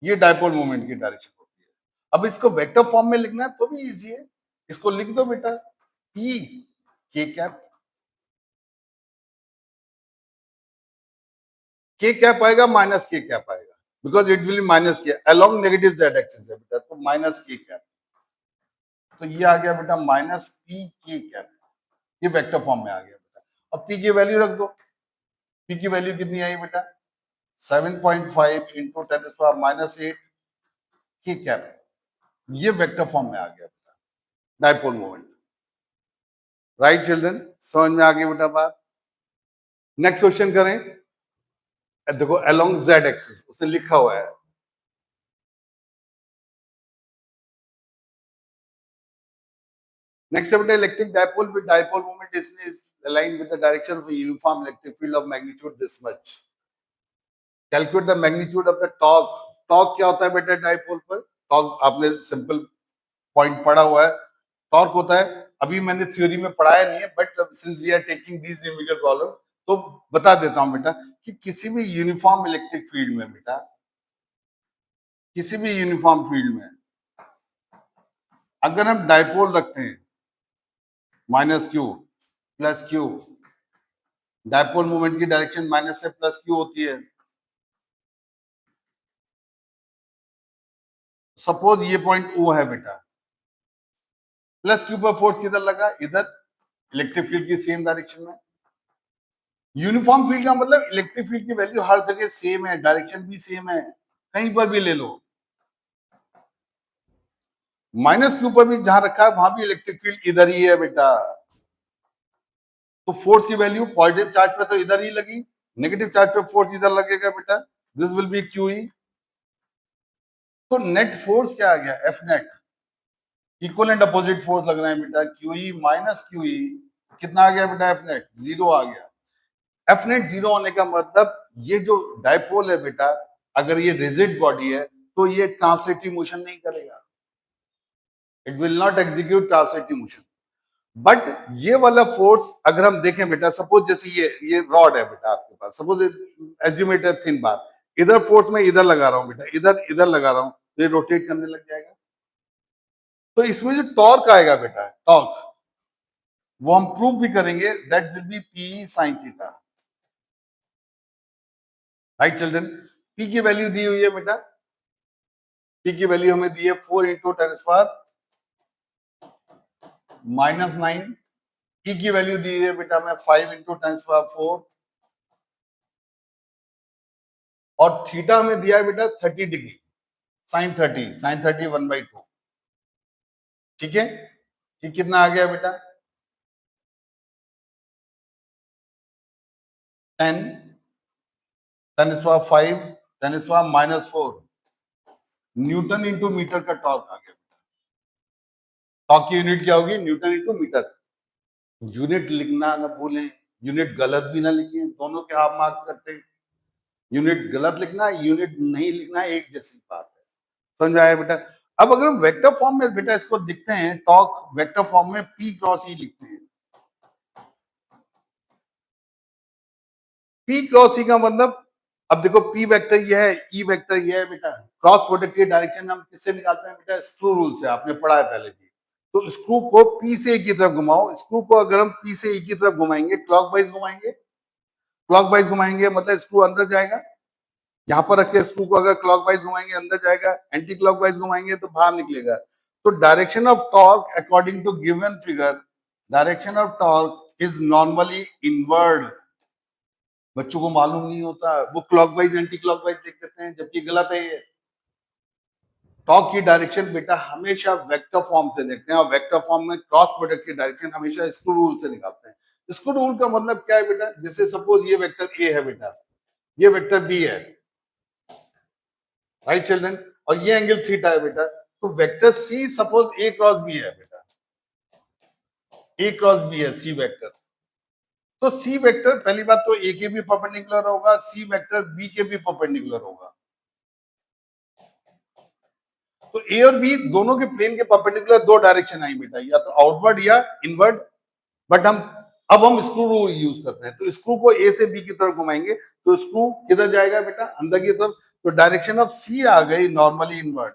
ये डायपोल मोमेंट की डायरेक्शन होती है। अब इसको वेक्टर फॉर्म में लिखना है तो भी इजी है, इसको लिख दो बेटा, पी के कैप। के कैप आएगा माइनस के कैप आएगा, बिकॉज इट विल माइनस के अलोंग नेगेटिव जेड एक्सिस है बेटा, तो माइनस के कैप। तो ये आ गया बेटा माइनस पी के कैप, ये वेक्टर फॉर्म में आ गया बेटा। अब पी की वैल्यू रख दो, पी की वैल्यू कितनी आई बेटा, 7.5 इंटू 10⁻⁻8 के कैप, ये वेक्टर फॉर्म में आ गया बेटा, डायपोल मोमेंट। राइट चिल्ड्रन, समझ में आ गई बेटा बात। नेक्स्ट क्वेश्चन करें, देखो अलोंग जेड एक्सिस उसने लिखा हुआ है, next beटा electric dipole with dipole moment is aligned with the direction of a uniform electric field of magnitude this much. Calculate the magnitude of the torque. Torque क्या होता है बेटा डाइपोल पर, टॉर्क आपने सिंपल पॉइंट पढ़ा हुआ है। टॉर्क होता है, अभी मैंने थ्योरी में पढ़ाया नहीं है, but since we are taking these numerical problem तो बता देता हूं बेटा कि किसी भी यूनिफॉर्म इलेक्ट्रिक फील्ड में बेटा, किसी भी यूनिफॉर्म फील्ड में अगर हम डाइपोल रखते हैं minus Q plus Q, dipole moment की डायरेक्शन माइनस से प्लस क्यू होती है। सपोज ये पॉइंट ओ है बेटा, प्लस क्यू पर फोर्स किधर लगा, इधर, इलेक्ट्रिक फील्ड की सेम डायरेक्शन में। यूनिफॉर्म फील्ड का मतलब इलेक्ट्रिक फील्ड की वैल्यू हर जगह सेम है, डायरेक्शन भी सेम है, कहीं पर भी ले लो। माइनस क्यू पर भी जहां रखा है वहां भी इलेक्ट्रिक फील्ड इधर ही है बेटा, तो फोर्स की वैल्यू पॉजिटिव चार्ज पे तो इधर ही लगी, नेगेटिव चार्ज पे फोर्स इधर लगेगा बेटा, this will be Q E. तो नेट फोर्स क्या आ गया, F net, equal and opposite force लग रहा है बेटा, क्यूई माइनस क्यूई, कितना आ गया बेटा, एफ नेट जीरो आ गया। एफ नेट जीरो होने का मतलब ये जो डायपोल है बेटा, अगर ये रिजिड बॉडी है तो ये ट्रांसलेटिव मोशन नहीं करेगा, it will not execute translative motion. But ये वाला फोर्स अगर हम देखें बेटा, सपोज जैसे ये रॉड है बेटा आपके पास, सपोज एज्यूमेटेड थिन बार, इधर फोर्स में इधर लगा रहा हूं बेटा, इधर इधर लगा रहा हूं, तो ये रोटेट करने लग जाएगा। तो इसमें जो टॉर्क आएगा बेटा, टॉर्क, वो हम प्रूव भी करेंगे, that will be P sine theta. Right children, P की वैल्यू दी हुई है बेटा, पी की वैल्यू हमें दी है 4 इंटू 10⁻⁻9। पी की वैल्यू दी है बेटा हमें 5 इंटू 10⁻4, और थीटा हमें दिया है बेटा 30 डिग्री, साइन 30 1/2। ठीक है, ये कितना आ गया बेटा, 10 10⁻5 10⁻⁻4 न्यूटन इंटू मीटर का टॉर्क आ गया। टॉर्क की यूनिट क्या होगी, न्यूटन इंटू मीटर। यूनिट लिखना ना भूलें, यूनिट गलत भी ना लिखें, दोनों के हाफ मार्क्स करते हैं। यूनिट गलत लिखना, यूनिट नहीं लिखना, एक जैसी बात है, समझ आया बेटा। अब अगर हम वेक्टर फॉर्म में बेटा इसको लिखते हैं, टॉर्क वेक्टर फॉर्म में पी क्रॉस ई लिखते हैं। पी क्रॉस ई का मतलब, अब देखो पी वेक्टर ये है, ई वेक्टर ये है बेटा, क्रॉस प्रोडक्ट की डायरेक्शन हम किससे निकालते हैं बेटा, स्क्रू रूल से, आपने पढ़ा है पहले भी। तो स्क्रू को पी से ई की तरफ घुमाओ, स्क्रू को अगर हम पी से ई की तरफ घुमाएंगे, क्लॉकवाइज घुमाएंगे, क्लॉकवाइज घुमाएंगे मतलब स्क्रू अंदर जाएगा, यहां पर रखे स्क्रू को अगर क्लॉकवाइज घुमाएंगे अंदर जाएगा, एंटी क्लॉकवाइज घुमाएंगे तो बाहर निकलेगा। तो direction of torque according to given figure, direction of torque is normally inward, बच्चों को मालूम नहीं होता, वो क्लॉकवाइज एंटी क्लॉकवाइज लिख देते हैं, जबकि गलत है ये। टॉर्क की डायरेक्शन बेटा हमेशा वेक्टर फॉर्म से देखते हैं, और वेक्टर फॉर्म में क्रॉस प्रोडक्ट की डायरेक्शन हमेशा स्क्रू रूल से निकालते हैं। स्क्रू रूल का मतलब क्या है बेटा, जैसे सपोज ये वेक्टर ए है बेटा, ये वेक्टर बी है, राइट चिल्ड्रन, और ये एंगल थीटा है बेटा, तो वेक्टर सी सपोज ए क्रॉस बी है बेटा, ए क्रॉस बी है सी वेक्टर, तो सी वेक्टर पहली बात तो ए के भी परपेंडिकुलर होगा, सी वेक्टर बी के भी परपेंडिकुलर होगा। तो ए और बी दोनों के प्लेन के परपेंडिकुलर दो डायरेक्शन आई बेटा, या तो आउटवर्ड या इनवर्ड, बट हम स्क्रू रूल यूज करते हैं, तो स्क्रू को ए से बी की तरफ घुमाएंगे तो स्क्रू किधर जाएगा बेटा, अंदर की तरफ, तो डायरेक्शन ऑफ सी आ गई नॉर्मली इनवर्ड।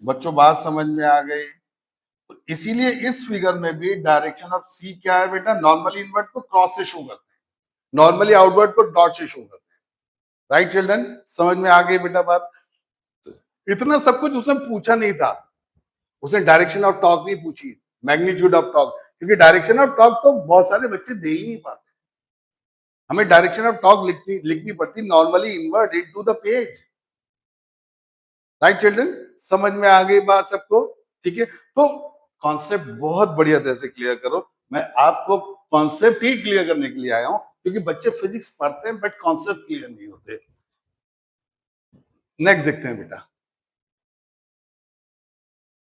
बच्चों बात समझ में आ गई, तो इसीलिए इस फिगर में भी डायरेक्शन ऑफ सी क्या है बेटा, नॉर्मली इनवर्ड को क्रॉस से शो करते हैं, नॉर्मली आउटवर्ड को डॉट से शो करते हैं, राइट चिल्ड्रन, समझ में आ गई बेटा बात। इतना सब कुछ उसने पूछा नहीं था, उसने डायरेक्शन ऑफ टॉर्क नहीं पूछी, मैग्नीट्यूड ऑफ टॉर्क, क्योंकि डायरेक्शन ऑफ टॉर्क तो बहुत सारे बच्चे दे ही नहीं पाते, हमें डायरेक्शन ऑफ टॉर्क लिखनी पड़ती normally inward into the page, right children, समझ में आ गई बात सबको, ठीक है। तो कॉन्सेप्ट बहुत बढ़िया तरह से क्लियर करो, मैं आपको कॉन्सेप्ट ही क्लियर करने के लिए आया हूं, क्योंकि बच्चे फिजिक्स पढ़ते हैं बट कॉन्सेप्ट क्लियर नहीं होते। नेक्स्ट देखते हैं बेटा,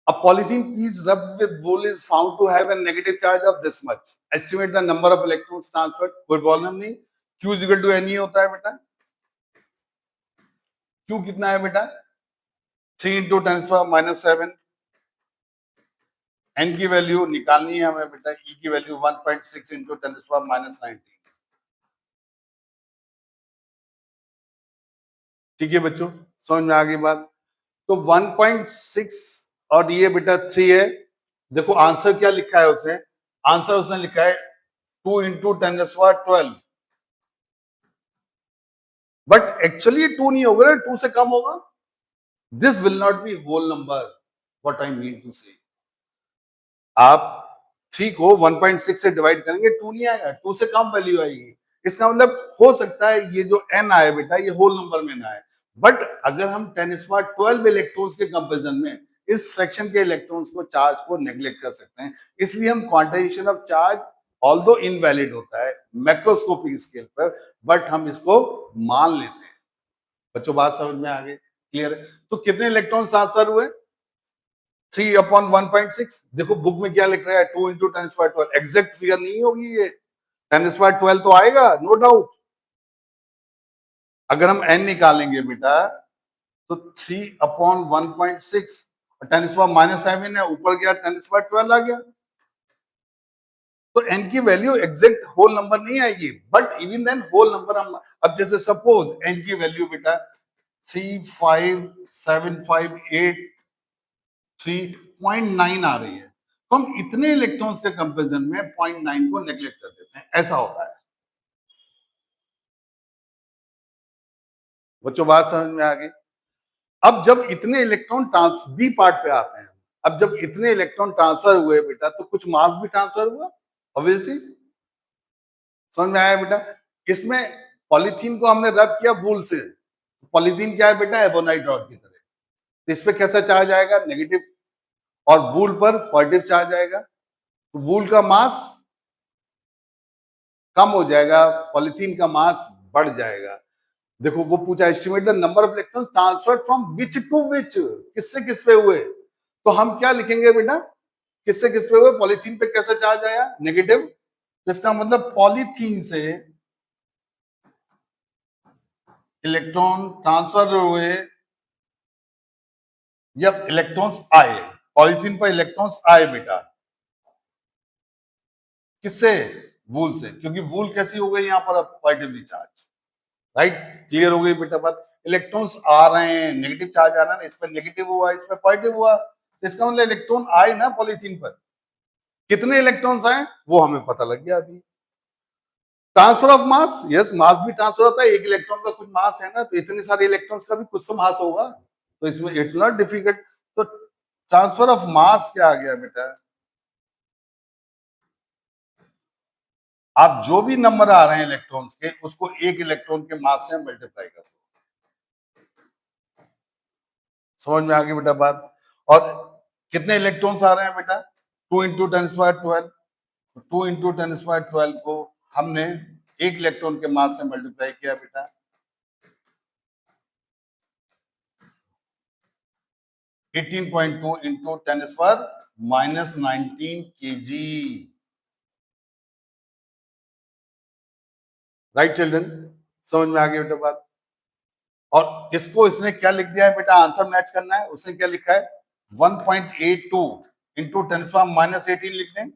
a polythene piece rubbed with wool is found to have a negative charge of this much, estimate the number of electrons transferred, कोई प्रॉब्लम नहीं, Q is equal to NE होता है बेटा, Q कितना है बेटा 3 into 10 power minus 7, N की वैल्यू निकालनी है हमें बेटा, E की वैल्यू 1.6 into 10 power minus 19, ठीक है बच्चों, समझ में आ गई बात। तो 1.6 और ये बेटा 3 है, देखो आंसर क्या लिखा है उसने, आंसर उसने लिखा है 2 into 10 power 12, बट एक्चुअली 2 नहीं होगा ना, 2 से कम होगा, this will not be whole number, what I mean to say, आप 3 को 1.6 से डिवाइड करेंगे 2 नहीं आएगा, 2 से कम वैल्यू आएगी, इसका मतलब हो सकता है ये जो n आए बेटा ये होल नंबर में ना आए, बट अगर हम 10^12 इलेक्ट्रॉन्स के कंपैरिजन में इस फ्रैक्शन के इलेक्ट्रॉन्स को चार्ज को नेग्लेक्ट कर सकते हैं, इसलिए हम quantization of charge although invalid होता है मैक्रोस्कोपिक स्केल पर, बट हम इसको मान लेते हैं। बच्चों बात समझ में आ गई, क्लियर है। तो कितने इलेक्ट्रॉन ट्रांसफर हुए 3/1.6, देखो बुक में क्या लिख रहा है 2 into 10^12, एग्जैक्ट फिगर नहीं होगी ये, 10^12 तो आएगा नो डाउट, अगर हम n निकालेंगे बेटा तो 3/1.6, 10⁻⁻7 है, ऊपर गया 10⁻12 आ गया, तो n की वैल्यू एग्जैक्ट होल नंबर नहीं आएगी, but even then whole number हम, अब जैसे सपोज n की वैल्यू बेटा 35758 आ रही है, तो हम इतने इलेक्ट्रॉन्स के कंपैरिजन में 0.9 को नेग्लेक्ट कर देते हैं, ऐसा होता है। बच्चों बात समझ में आ गई। अब जब इतने इलेक्ट्रॉन ट्रांस बी पार्ट पे आते हैं, अब जब इतने इलेक्ट्रॉन ट्रांसफर हुए बेटा तो कुछ मास भी ट्रांसफर हुआ, ऑब्वियसली, समझ में आया बेटा। इसमें पॉलीथीन को हमने रब किया वूल से, पॉलीथीन क्या है बेटा एबोनाइट रॉड की तरह, तो इस पे कैसा चार्ज आएगा नेगेटिव, और वूल पर पॉजिटिव चार्ज आएगा, तो वूल का मास कम हो जाएगा, पॉलीथीन का मास बढ़ जाएगा। देखो वो पूछा estimate the number of electrons transferred from which to which, किससे किस पे हुए, तो हम क्या लिखेंगे बेटा, किससे किस पे हुए, पॉलीथीन पे कैसा चार्ज आया नेगेटिव, इसका मतलब पॉलीथीन से इलेक्ट्रॉन ट्रांसफर हुए या इलेक्ट्रॉन्स आए, पॉलीथीन पर इलेक्ट्रॉन्स आए बेटा, किससे, वूल से, क्योंकि वूल कैसी हो गई यहाँ पर अब पॉजिटिवली चार्ज, राइट, क्लियर हो गई बेटा बात। इलेक्ट्रॉन्स आ रहे हैं, नेगेटिव चार्ज आ रहा है ना, इस पर नेगेटिव हुआ इस पर पॉजिटिव हुआ, तो इसका मतलब इलेक्ट्रॉन आए ना पॉलीथीन पर, कितने इलेक्ट्रॉन्स आए वो हमें पता लग गया अभी। ट्रांसफर ऑफ मास, यस मास भी ट्रांसफर होता है, एक इलेक्ट्रॉन का कुछ मास है ना, तो इतने सारे इलेक्ट्रॉन्स का भी कुछ तो मास होगा, तो इसमें इट्स नॉट डिफिकल्ट। तो ट्रांसफर ऑफ मास क्या आ गया बेटा, आप जो भी नंबर आ रहे हैं इलेक्ट्रॉन्स के, उसको एक इलेक्ट्रॉन के मास से मल्टीप्लाई कर दो। समझ में आ गई बेटा बात? और कितने इलेक्ट्रॉन्स आ रहे हैं बेटा? 2 × 10⁻12। 2 × 10⁻12 को हमने एक इलेक्ट्रॉन के मास से मल्टीप्लाई किया बेटा। 18.2 × 10⁻19 kg। Right children? समझ में आ गई बेटा बात? और इसको इसने क्या लिख दिया है बेटा? आंसर मैच करना है। उसने क्या लिखा है? 1.82 × 10⁻18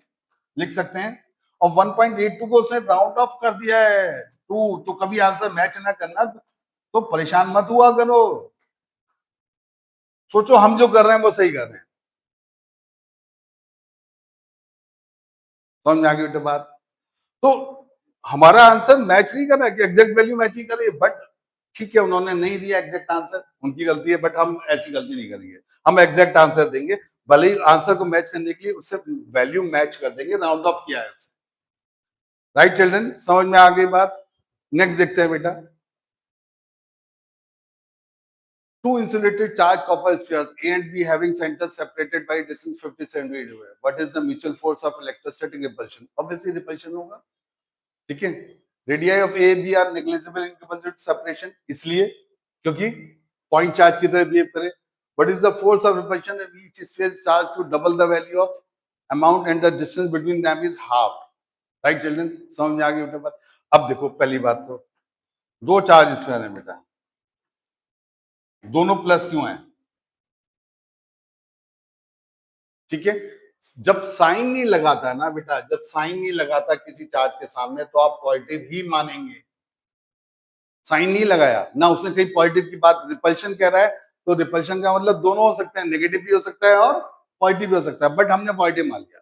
लिख सकते हैं। और 1.82 को उसने राउंड ऑफ कर दिया है 2। तो कभी आंसर मैच ना करना तो परेशान मत हुआ करो। सोचो हम जो कर रहे हैं वो सही कर रहे हैं। समझ में आ गई बेटा बात? तो हमारा आंसर मैच नहीं कर रहा है कि एग्जैक्ट वैल्यू मैच नहीं कर रही है, बट ठीक है, उन्होंने नहीं दिया एग्जैक्ट आंसर, उनकी गलती है, बट हम ऐसी गलती नहीं करेंगे। हम एग्जैक्ट आंसर देंगे, भले ही आंसर को मैच करने के लिए उससे वैल्यू मैच कर देंगे, राउंड ऑफ किया है। Right children? समझ में आ गई बात? नेक्स्ट देखते हैं बेटा। Two insulated charged copper spheres A and B having centers separated by distance 50 centimeter. What is the mutual force of electrostatic repulsion? Obviously repulsion होगा, ठीक है। Radii of A B are negligible in comparison to separation, इसलिए क्योंकि पॉइंट चार्ज की तरह बिहेव करे। What is the force of repulsion if each sphere is charge to double the value of amount and the distance between them is half? Right children? समझ में आ गई बेटा बात? अब देखो पहली बात तो दो चार्ज स्फीयर है बेटा, दोनों प्लस क्यों है? ठीक है, जब साइन नहीं लगाता है ना बेटा, जब साइन नहीं लगाता किसी चार्ज के सामने तो आप पॉजिटिव ही मानेंगे। साइन नहीं लगाया ना, उसने कहीं पॉजिटिव की बात, रिपल्शन कह रहा है, तो रिपल्शन का मतलब दोनों हो सकते हैं, नेगेटिव भी हो सकता है और पॉजिटिव भी हो सकता है, बट हमने पॉजिटिव मान लिया।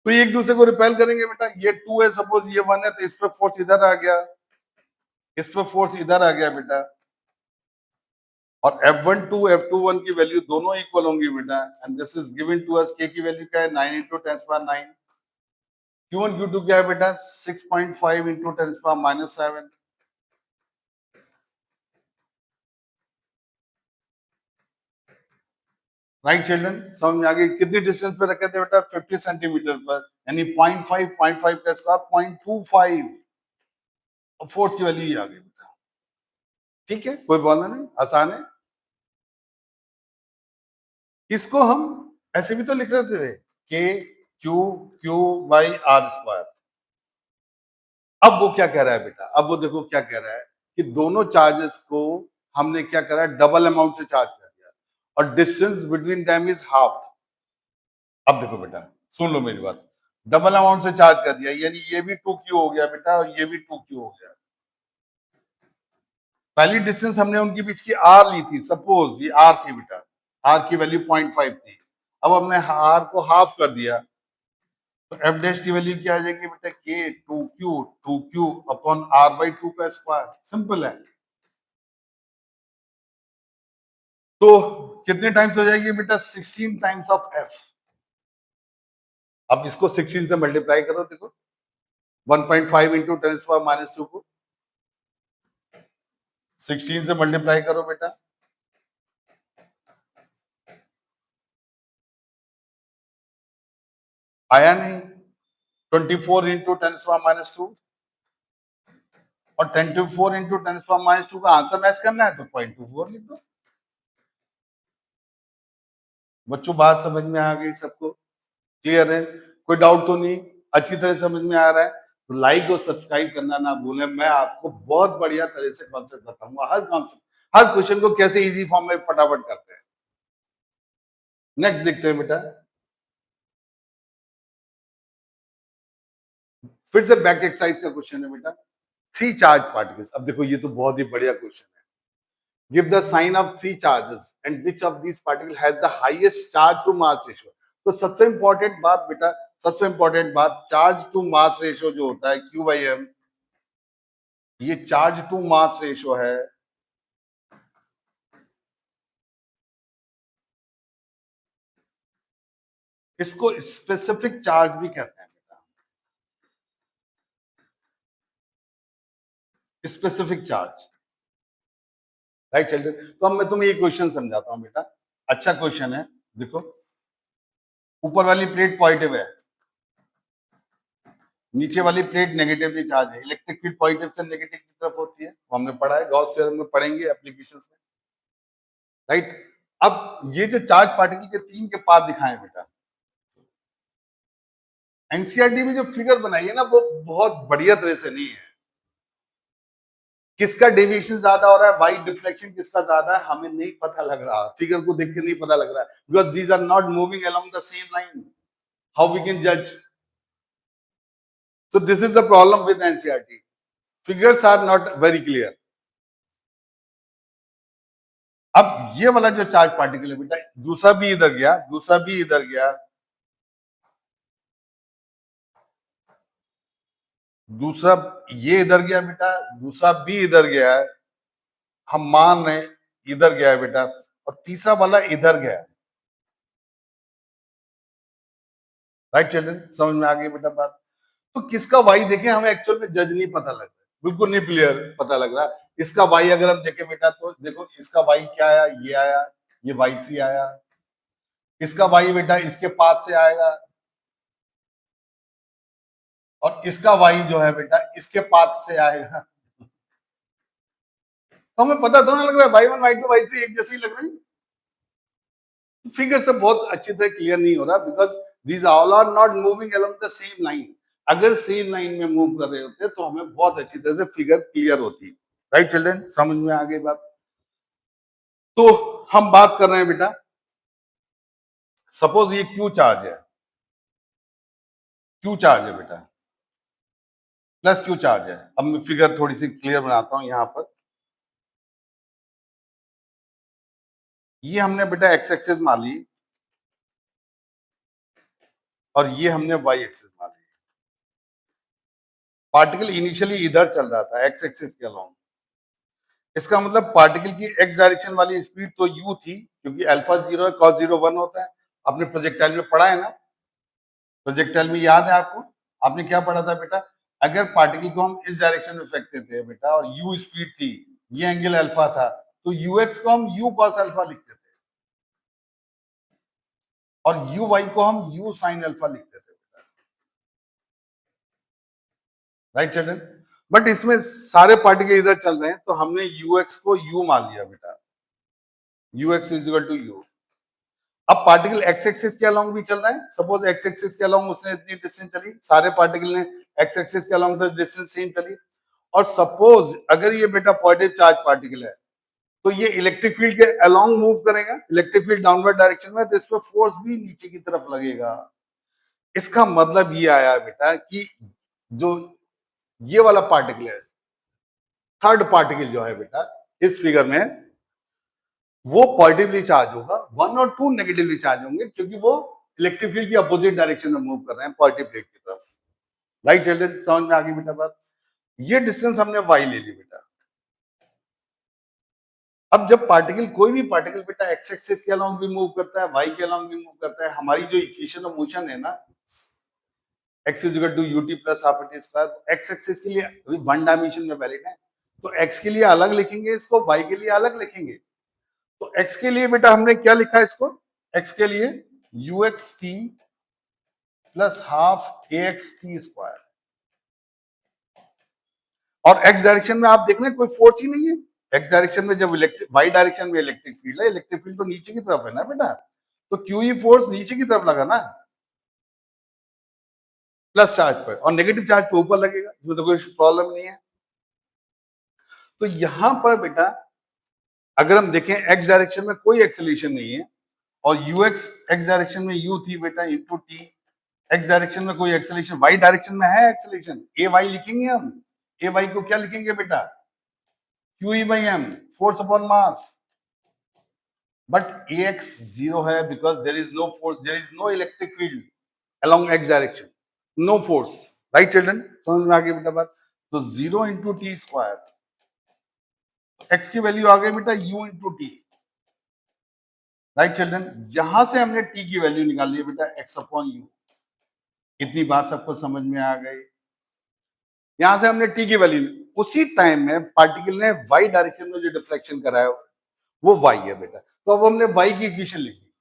तो ये एक दूसरे को रिपेल करेंगे बेटा। ये 2 है, सपोज ये 1 है, तो इस पर फोर्स इधर आ गया, इस पर फोर्स इधर आ गया बेटा। और F12 F21 की वैल्यू दोनों इक्वल होंगी बेटा, and this is given to us. K की वैल्यू क्या है? 9 × 10⁻9। Q1 Q2 क्या है बेटा? 6.5 × 10⁻7। Right children? समझ में आ गई? कितनी डिस्टेंस पे रखे थे बेटा? 50 सेंटीमीटर पर, यानी 0.5 का स्क्वायर 0.25। फोर्स की वैल्यू ही आ गई बेटा। ठीक है, कोई प्रॉब्लम नहीं, आसान है। इसको हम ऐसे भी तो लिख लेते थे, K q q by r square. अब वो क्या कह रहा है बेटा? अब वो देखो क्या कह रहा है कि दोनों चार्जेस को हमने क्या करा है? डबल अमाउंट से चार्ज कर दिया, और distance between them is half. अब देखो बेटा, सुन लो मेरी बात, डबल अमाउंट से चार्ज कर दिया, यानी ये भी 2Q हो गया बेटा और ये भी 2Q हो गया। पहली डिस्टेंस हमने उनके बीच की आर ली थी, सपोज ये आर थी बेटा, आर की वैल्यू 0.5 थी। अब हमने आर को हाफ कर दिया, तो एफ डैश की वैल्यू क्या आ जाएगी बेटा? के 2Q अपॉन R/2 का स्क्वायर। सिंपल है। तो कितने टाइम्स हो जाएगी बेटा? 16 टाइम्स ऑफ एफ। अब इसको 16 से मल्टीप्लाई करो, देखो 1.5 × 10⁻2 को 16 से मल्टीप्लाई करो बेटा। आया नहीं? 24 × 10⁻2, और 24 × 10⁻2 का आंसर मैच करना है तो 0.24 लिख दो। बच्चों बात समझ में आ गई सबको? क्लियर है? कोई डाउट तो नहीं? अच्छी तरह समझ में आ रहा है? तो लाइक और सब्सक्राइब करना ना भूलें। मैं आपको बहुत बढ़िया तरह से कॉन्सेप्ट बताऊंगा, हर कॉन्सेप्ट, हर क्वेश्चन को कैसे इजी फॉर्म में फटाफट करते हैं। नेक्स्ट देखते हैं बेटा, फिर से बैक एक्सरसाइज का क्वेश्चन है बेटा। 3 चार्ज पार्टिकल्स। अब देखो ये तो बहुत ही बढ़िया क्वेश्चन है। Give the sign of 3 charges and which of these particle has the highest charge to mass ratio. तो सबसे इंपॉर्टेंट बात बेटा, सबसे इंपॉर्टेंट बात, चार्ज टू मास रेशियो जो होता है Q/m, ये चार्ज टू मास रेशियो है। इसको स्पेसिफिक चार्ज भी कहते हैं बेटा। Specific charge. राइट चिल्ड्रन, तो अब मैं तुम्हें ये क्वेश्चन समझाता हूं बेटा, अच्छा क्वेश्चन है। देखो, ऊपर वाली प्लेट पॉजिटिव है, नीचे वाली प्लेट नेगेटिवली चार्ज है। इलेक्ट्रिक फील्ड पॉजिटिव से नेगेटिव की तरफ होती है, वो हमने पढ़ा है, गॉस थ्योरम में पढ़ेंगे एप्लीकेशंस में। राइट, अब ये जो चार्ज पार्टिकल के तीन के पाथ दिखाए बेटा, एनसीईआरटी में जो फिगर बनाई है ना, वो बहुत बढ़िया तरह से नहीं है। किसका डेविएशन ज्यादा हो रहा है, वाई डिफ्लेक्शन किसका ज्यादा है, हमें नहीं पता लग रहा, फिगर को देख के नहीं पता लग रहा है, because these are not moving along the same line, how we can जज। So this is the problem with NCERT. Figures are not very clear. अब ये वाला जो चार्ज पार्टिकल है बेटा, दूसरा भी इधर गया, दूसरा भी इधर गया, दूसरा ये इधर गया बेटा, दूसरा भी इधर गया है, हम मान रहे इधर गया है बेटा, और तीसरा वाला इधर गया है। राइट चिल्ड्रन, समझ में आ गई बेटा बात। तो किसका वाई देखें, हमें एक्चुअल में जज नहीं पता लग रहा, बिल्कुल नहीं क्लियर पता लग रहा। इसका वाई अगर हम देखें बेटा, तो देखो इसका वाई क्या आया, ये आया, ये y3 आया। इसका वाई बेटा इसके पाथ से आएगा, और इसका वाई जो है बेटा इसके पाथ से आएगा। तो हमें पता तो ना लग रहा है y1 y2 y3 एक जैसे ही लग रहे हैं। फिगर से बहुत अच्छी तरह क्लियर नहीं हो रहा, because these all are not moving along the same line. अगर सेम लाइन में मूव कर रहे होते तो हमें बहुत अच्छी तरह से फिगर क्लियर होती। राइट चिल्ड्रन, समझ में आ गई बात। तो हम बात कर रहे हैं बेटा, सपोज ये क्यू चार्ज है, क्यू चार्ज है बेटा, प्लस क्यू चार्ज है। अब मैं फिगर थोड़ी सी क्लियर बनाता हूं। यहां पर ये हमने बेटा एक्स एक्सिस मान ली, और ये हमने वाई एक्सिस मान ली। पार्टिकल इनिशियली इधर चल रहा था एक्स एक्सिस के अलोंग, इसका मतलब पार्टिकल की एक्स डायरेक्शन वाली स्पीड तो यू थी, क्योंकि अल्फा 0 है, कॉस 0 1 होता है। आपने प्रोजेक्टाइल में पढ़ा है ना, प्रोजेक्टाइल में याद है आपको, आपने क्या पढ़ा था बेटा, अगर पार्टिकल को हम इस डायरेक्शन में फेंकते थे बेटा, और यू स्पीड थी, ये एंगल अल्फा था, तो यूएक्स को हम यू कॉस अल्फा लिखते थे, और यू वाई को हम यू साइन अल्फा लिखते थे। राइट चिल्ड्रन, बट इसमें सारे पार्टिकल इधर चल रहे हैं, तो हमने यूएक्स को यू मान लिया बेटा, u x is equal to u. अब पार्टिकल एक्स एक्सिस के अलोंग भी चल रहा है, सपोज एक्स एक्सिस के अलोंग उसने इतनी डिस्टेंस चली, सारे पार्टिकल ने एक्स एक्सिस के अलोंग द डिस्टेंस सेम चली, और सपोज अगर ये बेटा पॉजिटिव चार्ज पार्टिकल है, तो ये इलेक्ट्रिक फील्ड के अलोंग मूव करेगा, इलेक्ट्रिक फील्ड डाउनवर्ड डायरेक्शन में, तो इस पर फोर्स भी नीचे की तरफ लगेगा। इसका मतलब ये आया बेटा कि जो ये वाला पार्टिकल है, थर्ड पार्टिकल जो है बेटा इस फिगर में, वो पॉजिटिवली चार्ज होगा, 1 और 2 नेगेटिवली चार्ज होंगे, क्योंकि वो इलेक्ट्रिक फील्ड की अपोजिट डायरेक्शन में मूव कर रहे हैं, पॉजिटिव प्लेट की तरफ। राइट चिल्ड्रन, समझ में आ गई बेटा बात। ये डिस्टेंस हमने वाई ले ली बेटा। अब जब पार्टिकल, कोई भी पार्टिकल बेटा एक्स एक्सिस के अलोंग भी मूव करता है, वाई के अलोंग भी मूव करता है, हमारी जो इक्वेशन ऑफ मोशन है ना, x is equal to u t plus half t square, x axis के लिए वन डायमेंशन में वैलिड है, तो x के लिए अलग लिखेंगे इसको, y के लिए अलग लिखेंगे। तो x के लिए बेटा हमने क्या लिखा है इसको, x के लिए ux t प्लस हाफ ए एक्स टी स्क्वायर, और x डायरेक्शन में आप देख रहे हैं कोई फोर्स ही नहीं है। x डायरेक्शन में जब इलेक्ट्रिक, y डायरेक्शन में इलेक्ट्रिक फील्ड है, इलेक्ट्रिक फील्ड तो नीचे की तरफ है ना बेटा, तो क्यू ई फोर्स नीचे की तरफ लगा ना, प्लस चार्ज पर, और नेगेटिव चार्ज पे ऊपर लगेगा, इसमें तो कोई प्रॉब्लम नहीं है। तो यहां पर बेटा अगर हम देखें एक्स डायरेक्शन में कोई एक्सेलरेशन नहीं है, और यूएक्स एक्स डायरेक्शन में यू थी बेटा इंटू टी, एक्स डायरेक्शन में कोई एक्सेलरेशन, वाई डायरेक्शन में है एक्सेलरेशन, ए वाई लिखेंगे हम, ए वाई को क्या लिखेंगे बेटा, q E by m, force upon mass. But a x 0 है, because there is no force, there is no electric field along x direction, no force. Right children, समझ में आ गई बेटा बात। तो 0 इंटू टी स्क्वायर, एक्स की वैल्यू आ गई बेटा u into t. Right children, यहां से हमने t की वैल्यू निकाल ली बेटा x अपॉन यू। इतनी बात सबको समझ में आ गई। यहां से हमने टी की वैल्यू ली, उसी टाइम में पार्टिकल ने वाई डायरेक्शन में जो डिफ्लेक्शन कराया वो वाई है बेटा। तो अब हमने वाई की इक्वेशन लिखी।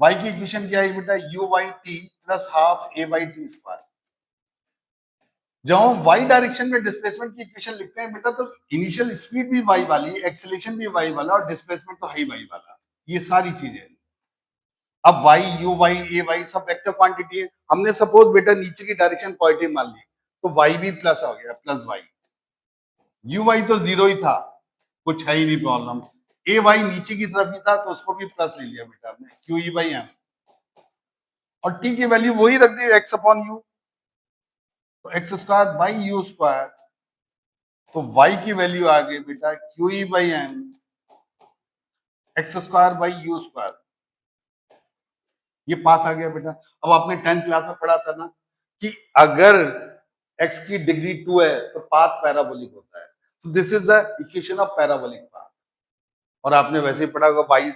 वाई की इक्वेशन क्या है बेटा? U y t plus half a y t square. जब हम वाई डायरेक्शन में डिस्प्लेसमेंट की इक्वेशन लिखते हैं बेटा, तो इनिशियल स्पीड भी वाई वाली, एक्सेलरेशन भी वाई वाला और डिस्प्लेसमेंट तो है ही वाई वाला, ये सारी चीजें। अब y u y a y सब वेक्टर क्वांटिटी है। हमने सपोज बेटा नीचे की डायरेक्शन पॉजिटिव मान ली, तो वाई भी प्लस हो गया, प्लस वाई। यू वाई तो जीरो ही था, कुछ है ही नहीं प्रॉब्लम। ए वाई नीचे की तरफ ही था, तो उसको भी प्लस ले लिया बेटा हमने, क्यू ई बाई एम। और टी की वैल्यू वही रख दी, एक्स अपॉन यू, तो x square by u square. तो वाई की वैल्यू आ गई बेटा q E by m x square by u square. ये पाथ आ गया बेटा। अब आपने 10th क्लास में पढ़ा था ना कि अगर x की डिग्री 2 है तो पाथ पैराबोलिक होता है। तो this is the equation of parabolic path. और आपने वैसे ही पढ़ा होगा y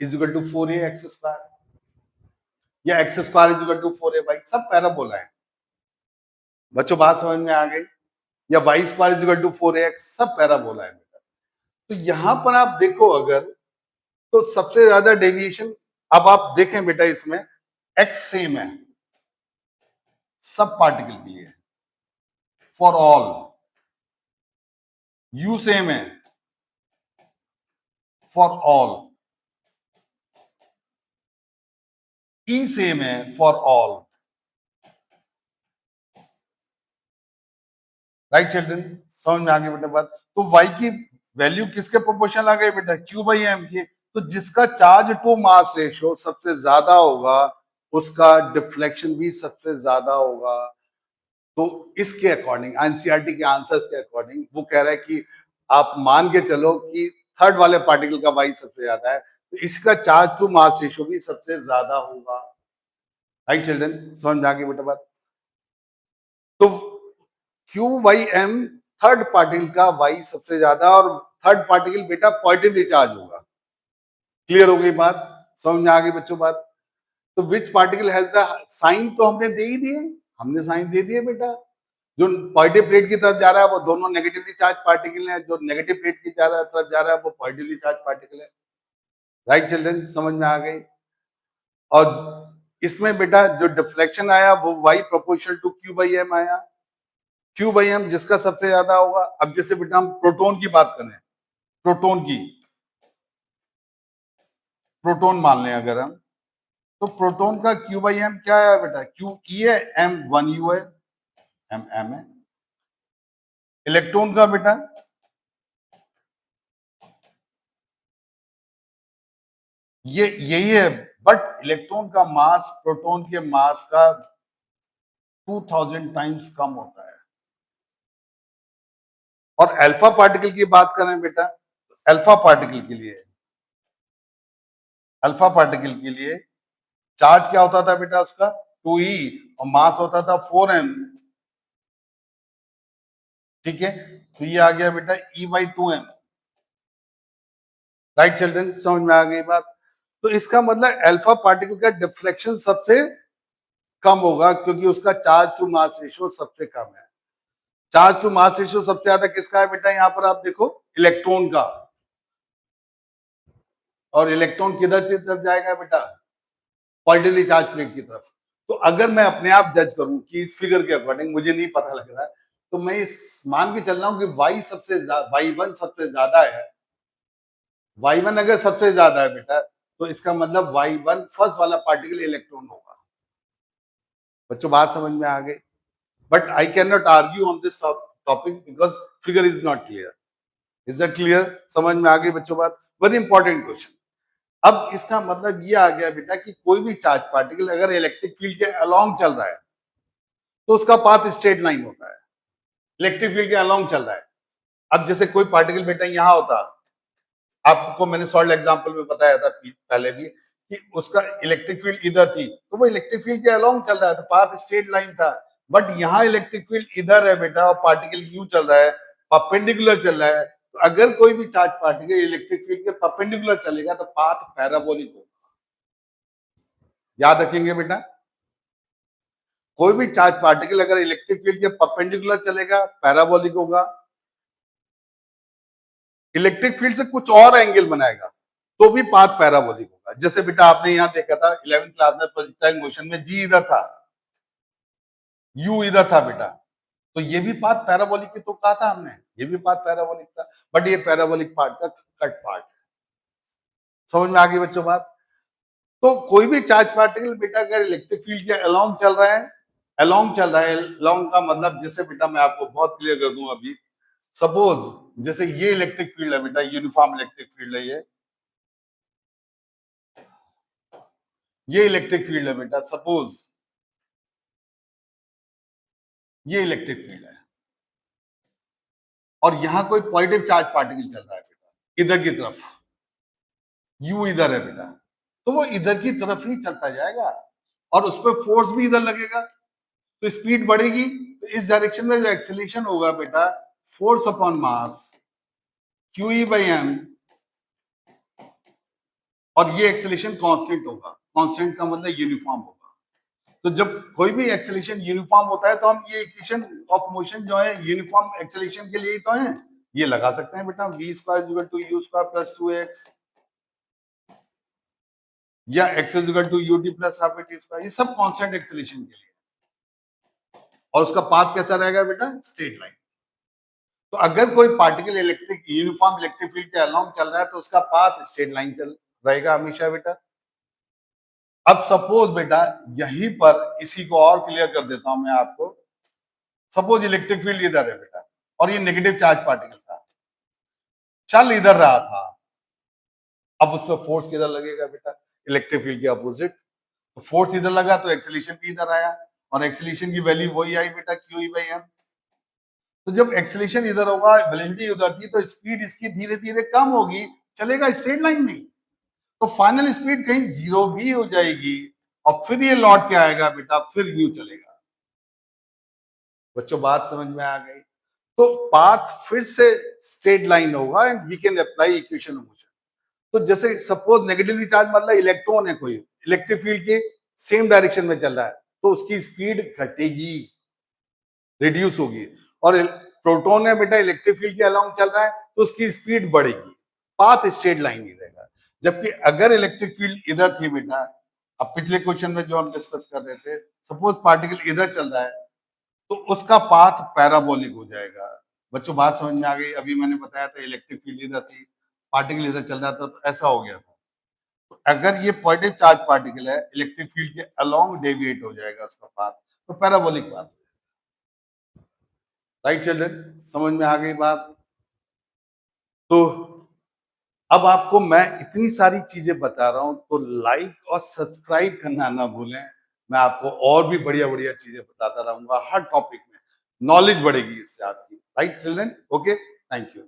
is equal to 4a x square, या x square is equal to 4a by, सब पैराबोला है। बच्चों बात समझ में आ गई? या y square is equal to 4ax, सब पैराबोला है बेटा। तो यहां पर आप देखो अगर, तो सबसे ज्यादा डेविएशन अब आप देखें बेटा इसमें x सेम है सब पार्टिकल के लिए, फॉर ऑल। u सेम है फॉर ऑल, e सेम है फॉर ऑल। राइट चिल्ड्रन, समझ में आ गई बेटा बात? तो y की वैल्यू किसके प्रोपोर्शनल आ गई बेटा? q बाई एम की। तो जिसका चार्ज टू मास रेशियो सबसे ज्यादा होगा उसका डिफ्लेक्शन भी सबसे ज्यादा होगा। तो इसके अकॉर्डिंग एनसीईआरटी के आंसर्स के अकॉर्डिंग वो कह रहा है कि आप मान के चलो कि थर्ड वाले पार्टिकल का वाई सबसे ज्यादा है, तो इसका चार्ज टू मास रेशियो भी सबसे ज्यादा होगा। राइट चिल्ड्रन, समझ में आ गई बेटा बात? तो q y m third particle का वाई सबसे ज्यादा, और थर्ड पार्टिकल बेटा पॉजिटिवली चार्ज होगा। क्लियर हो गई बात? समझ में आ गई बच्चों बात? तो which particle has the sign, तो हमने दे ही दिए, हमने साइन दे दिए बेटा। जो पॉजिटिव प्लेट की तरफ जा रहा है वो दोनों नेगेटिवली चार्ज पार्टिकल है, जो नेगेटिव प्लेट की तरफ जा रहा है वो पॉजिटिवली चार्ज पार्टिकल है। राइट चिल्ड्रन, समझ में आ गई? और इसमें बेटा जो डिफ्लेक्शन आया वो y proportional to q by m आया। क्यू बाई एम जिसका सबसे ज्यादा होगा। अब जैसे बेटा हम प्रोटोन की बात करें, प्रोटोन की, प्रोटोन मान लें अगर हम, तो प्रोटोन का क्यू बाई एम क्या है बेटा? क्यू ई है, एम 1u है, एम एम है। इलेक्ट्रॉन का बेटा ये यही है, बट इलेक्ट्रॉन का मास प्रोटॉन के मास का 2000 टाइम्स कम होता है। और अल्फा पार्टिकल की बात करें बेटा, अल्फा पार्टिकल के लिए, अल्फा पार्टिकल के लिए चार्ज क्या होता था बेटा उसका? 2e, और मास होता था 4m। ठीक है, तो ये आ गया बेटा E/2m। राइट चिल्ड्रन, समझ में आ गई बात? तो इसका मतलब अल्फा पार्टिकल का डिफ्लेक्शन सबसे कम होगा क्योंकि उसका चार्ज टू मास रेशियो सबसे कम है। चार्ज टू मास रेशियो सबसे ज्यादा किसका है बेटा? यहां पर आप देखो इलेक्ट्रॉन का। और इलेक्ट्रॉन किधर की तरफ जाएगा बेटा? पॉजिटिवली चार्ज प्लेट की तरफ। तो अगर मैं अपने आप जज करूं कि इस फिगर के अकॉर्डिंग मुझे नहीं पता लग रहा है, तो मैं इस मान के चल रहा हूं कि y1 सबसे ज्यादा है। y1 अगर सबसे ज्यादा है बेटा, तो इसका मतलब y1 फर्स्ट वाला पार्टिकल इलेक्ट्रॉन होगा। बच्चों बात समझ में आ गई? But I can not argue on this topic because figure is not clear. Is that clear? समझ में आ गई बच्चों बात? Very important question. अब इसका मतलब ये आ गया बेटा कि कोई भी चार्ज पार्टिकल अगर इलेक्ट्रिक फील्ड के अलोंग चल रहा है तो उसका पाथ स्ट्रेट लाइन होता है। इलेक्ट्रिक फील्ड के अलोंग चल रहा है। अब जैसे कोई पार्टिकल बेटा यहां होता, आपको मैंने सॉल्ड एग्जांपल में बताया था पहले भी कि उसका इलेक्ट्रिक फील्ड इधर थी, तो वो इलेक्ट्रिक फील्ड के अलोंग चल रहा है, तो पाथ स्ट्रेट लाइन था। बट यहाँ इलेक्ट्रिक फील्ड इधर है बेटा और पार्टिकल यूं चल रहा है, परपेंडिकुलर चल रहा है। तो अगर कोई भी चार्ज पार्टिकल इलेक्ट्रिक फील्ड के परपेंडिकुलर चलेगा तो पाथ पैराबोलिक होगा। याद रखेंगे बेटा? कोई भी चार्ज पार्टिकल अगर इलेक्ट्रिक फील्ड के परपेंडिकुलर चलेगा पैराबोलिक होगा, इलेक्ट्रिक फील्ड से कुछ और एंगल बनाएगा तो भी पाथ पैराबोलिक होगा। जैसे बेटा आपने यहां देखा था 11वीं क्लास में प्रोजेक्टाइल मोशन में जी इधर था, यू इधर था बेटा, तो ये भी पाथ पैराबोलिक ही तो कहा था हमने, ये भी पाथ पैराबोलिक था, बट ये पैराबोलिक पार्ट का कट पार्ट है। समझ में आ गई बच्चों बात? तो कोई भी चार्ज पार्टिकल बेटा अगर इलेक्ट्रिक फील्ड के अलोंग चल रहा है, अलोंग चल रहा है, अलोंग का मतलब जैसे बेटा मैं आपको बहुत क्लियर कर दूं अभी, सपोज जैसे ये इलेक्ट्रिक फील्ड है बेटा, यूनिफॉर्म इलेक्ट्रिक फील्ड है, ये इलेक्ट्रिक फील्ड है बेटा, सपोज ये इलेक्ट्रिक फील्ड है और यहां कोई पॉजिटिव चार्ज पार्टिकल चल रहा है बेटा इधर की तरफ, यू इधर है बेटा, तो वो इधर की तरफ ही चलता जाएगा और उस पर फोर्स भी इधर लगेगा, तो स्पीड बढ़ेगी, तो इस डायरेक्शन में जो एक्सेलरेशन होगा बेटा, force upon mass q by m, और ये एक्सेलरेशन कांस्टेंट होगा, कांस्टेंट का मतलब यूनिफॉर्म होगा। तो जब कोई भी एक्सेलरेशन यूनिफॉर्म होता है तो हम ये इक्वेशन ऑफ मोशन जो है यूनिफॉर्म एक्सेलरेशन के लिए ही तो है, ये लगा सकते हैं बेटा, v square is equal to u square plus 2x या x is equal to ut plus half t square, ये सब कांस्टेंट एक्सेलरेशन के लिए, और उसका पाथ कैसा रहेगा बेटा, स्ट्रेट लाइन। तो अगर कोई particle electric uniform electric field के अलोंग चल रहा है तो उसका पाथ स्ट्रेट लाइन चल रहेगा हमेशा बेटा। अब सपोज बेटा यहीं पर इसी को और क्लियर कर देता हूं मैं आपको, सपोज इलेक्ट्रिक फील्ड इधर है बेटा और ये नेगेटिव चार्ज पार्टिकल था, चल इधर रहा था, अब उस पर फोर्स किधर लगेगा बेटा, इलेक्ट्रिक फील्ड के अपोजिट, तो फोर्स इधर लगा तो एक्सेलरेशन भी इधर आया और एक्सेलरेशन की वैल्यू वही आई बेटा क्यू बाई एम। तो जब एक्सेलरेशन इधर होगा, वेलोसिटी उधर थी, तो स्पीड इसकी धीरे धीरे कम होगी, चलेगा स्ट्रेट लाइन में, तो फाइनल स्पीड कहीं जीरो भी हो जाएगी और फिर ये लौट के आएगा बेटा, फिर यू चलेगा। बच्चों बात समझ में आ गई? तो पाथ फिर से स्ट्रेट लाइन होगा and we can apply equation of motion. तो जैसे सपोज नेगेटिवली चार्ज मतलब इलेक्ट्रॉन है, कोई इलेक्ट्रिक फील्ड के सेम डायरेक्शन में चल रहा है, तो उसकी स्पीड घटेगी, रिड्यूस होगी, और प्रोटॉन है बेटा इलेक्ट्रिक फील्ड के अलोंग चल रहा है तो उसकी स्पीड बढ़ेगी, पाथ स्ट्रेट लाइन ही रहेगा। जबकि अगर इलेक्ट्रिक फील्ड इधर थी बेटा, अब पिछले क्वेश्चन में जो हम डिस्कस कर रहे थे, सपोज पार्टिकल इधर चल रहा है तो उसका पाथ पैराबोलिक हो जाएगा। बच्चों बात समझ में आ गई? अभी मैंने बताया था इलेक्ट्रिक फील्ड इधर थी, पार्टिकल इधर चल रहा था, तो ऐसा हो गया था। तो अगर ये पॉजिटिव चार्ज पार्टिकल है, इलेक्ट्रिक फील्ड के अलोंग डेविएट हो जाएगा उसका पाथ, तो पैराबोलिक पाथ। राइट चिल्ड्रन, समझ में आ गई बात? तो अब आपको मैं इतनी सारी चीजें बता रहा हूं, तो लाइक और सब्सक्राइब करना ना भूलें। मैं आपको और भी बढ़िया बढ़िया चीजें बताता रहूंगा हर टॉपिक में, नॉलेज बढ़ेगी इससे आपकी। Right children? Okay, thank you.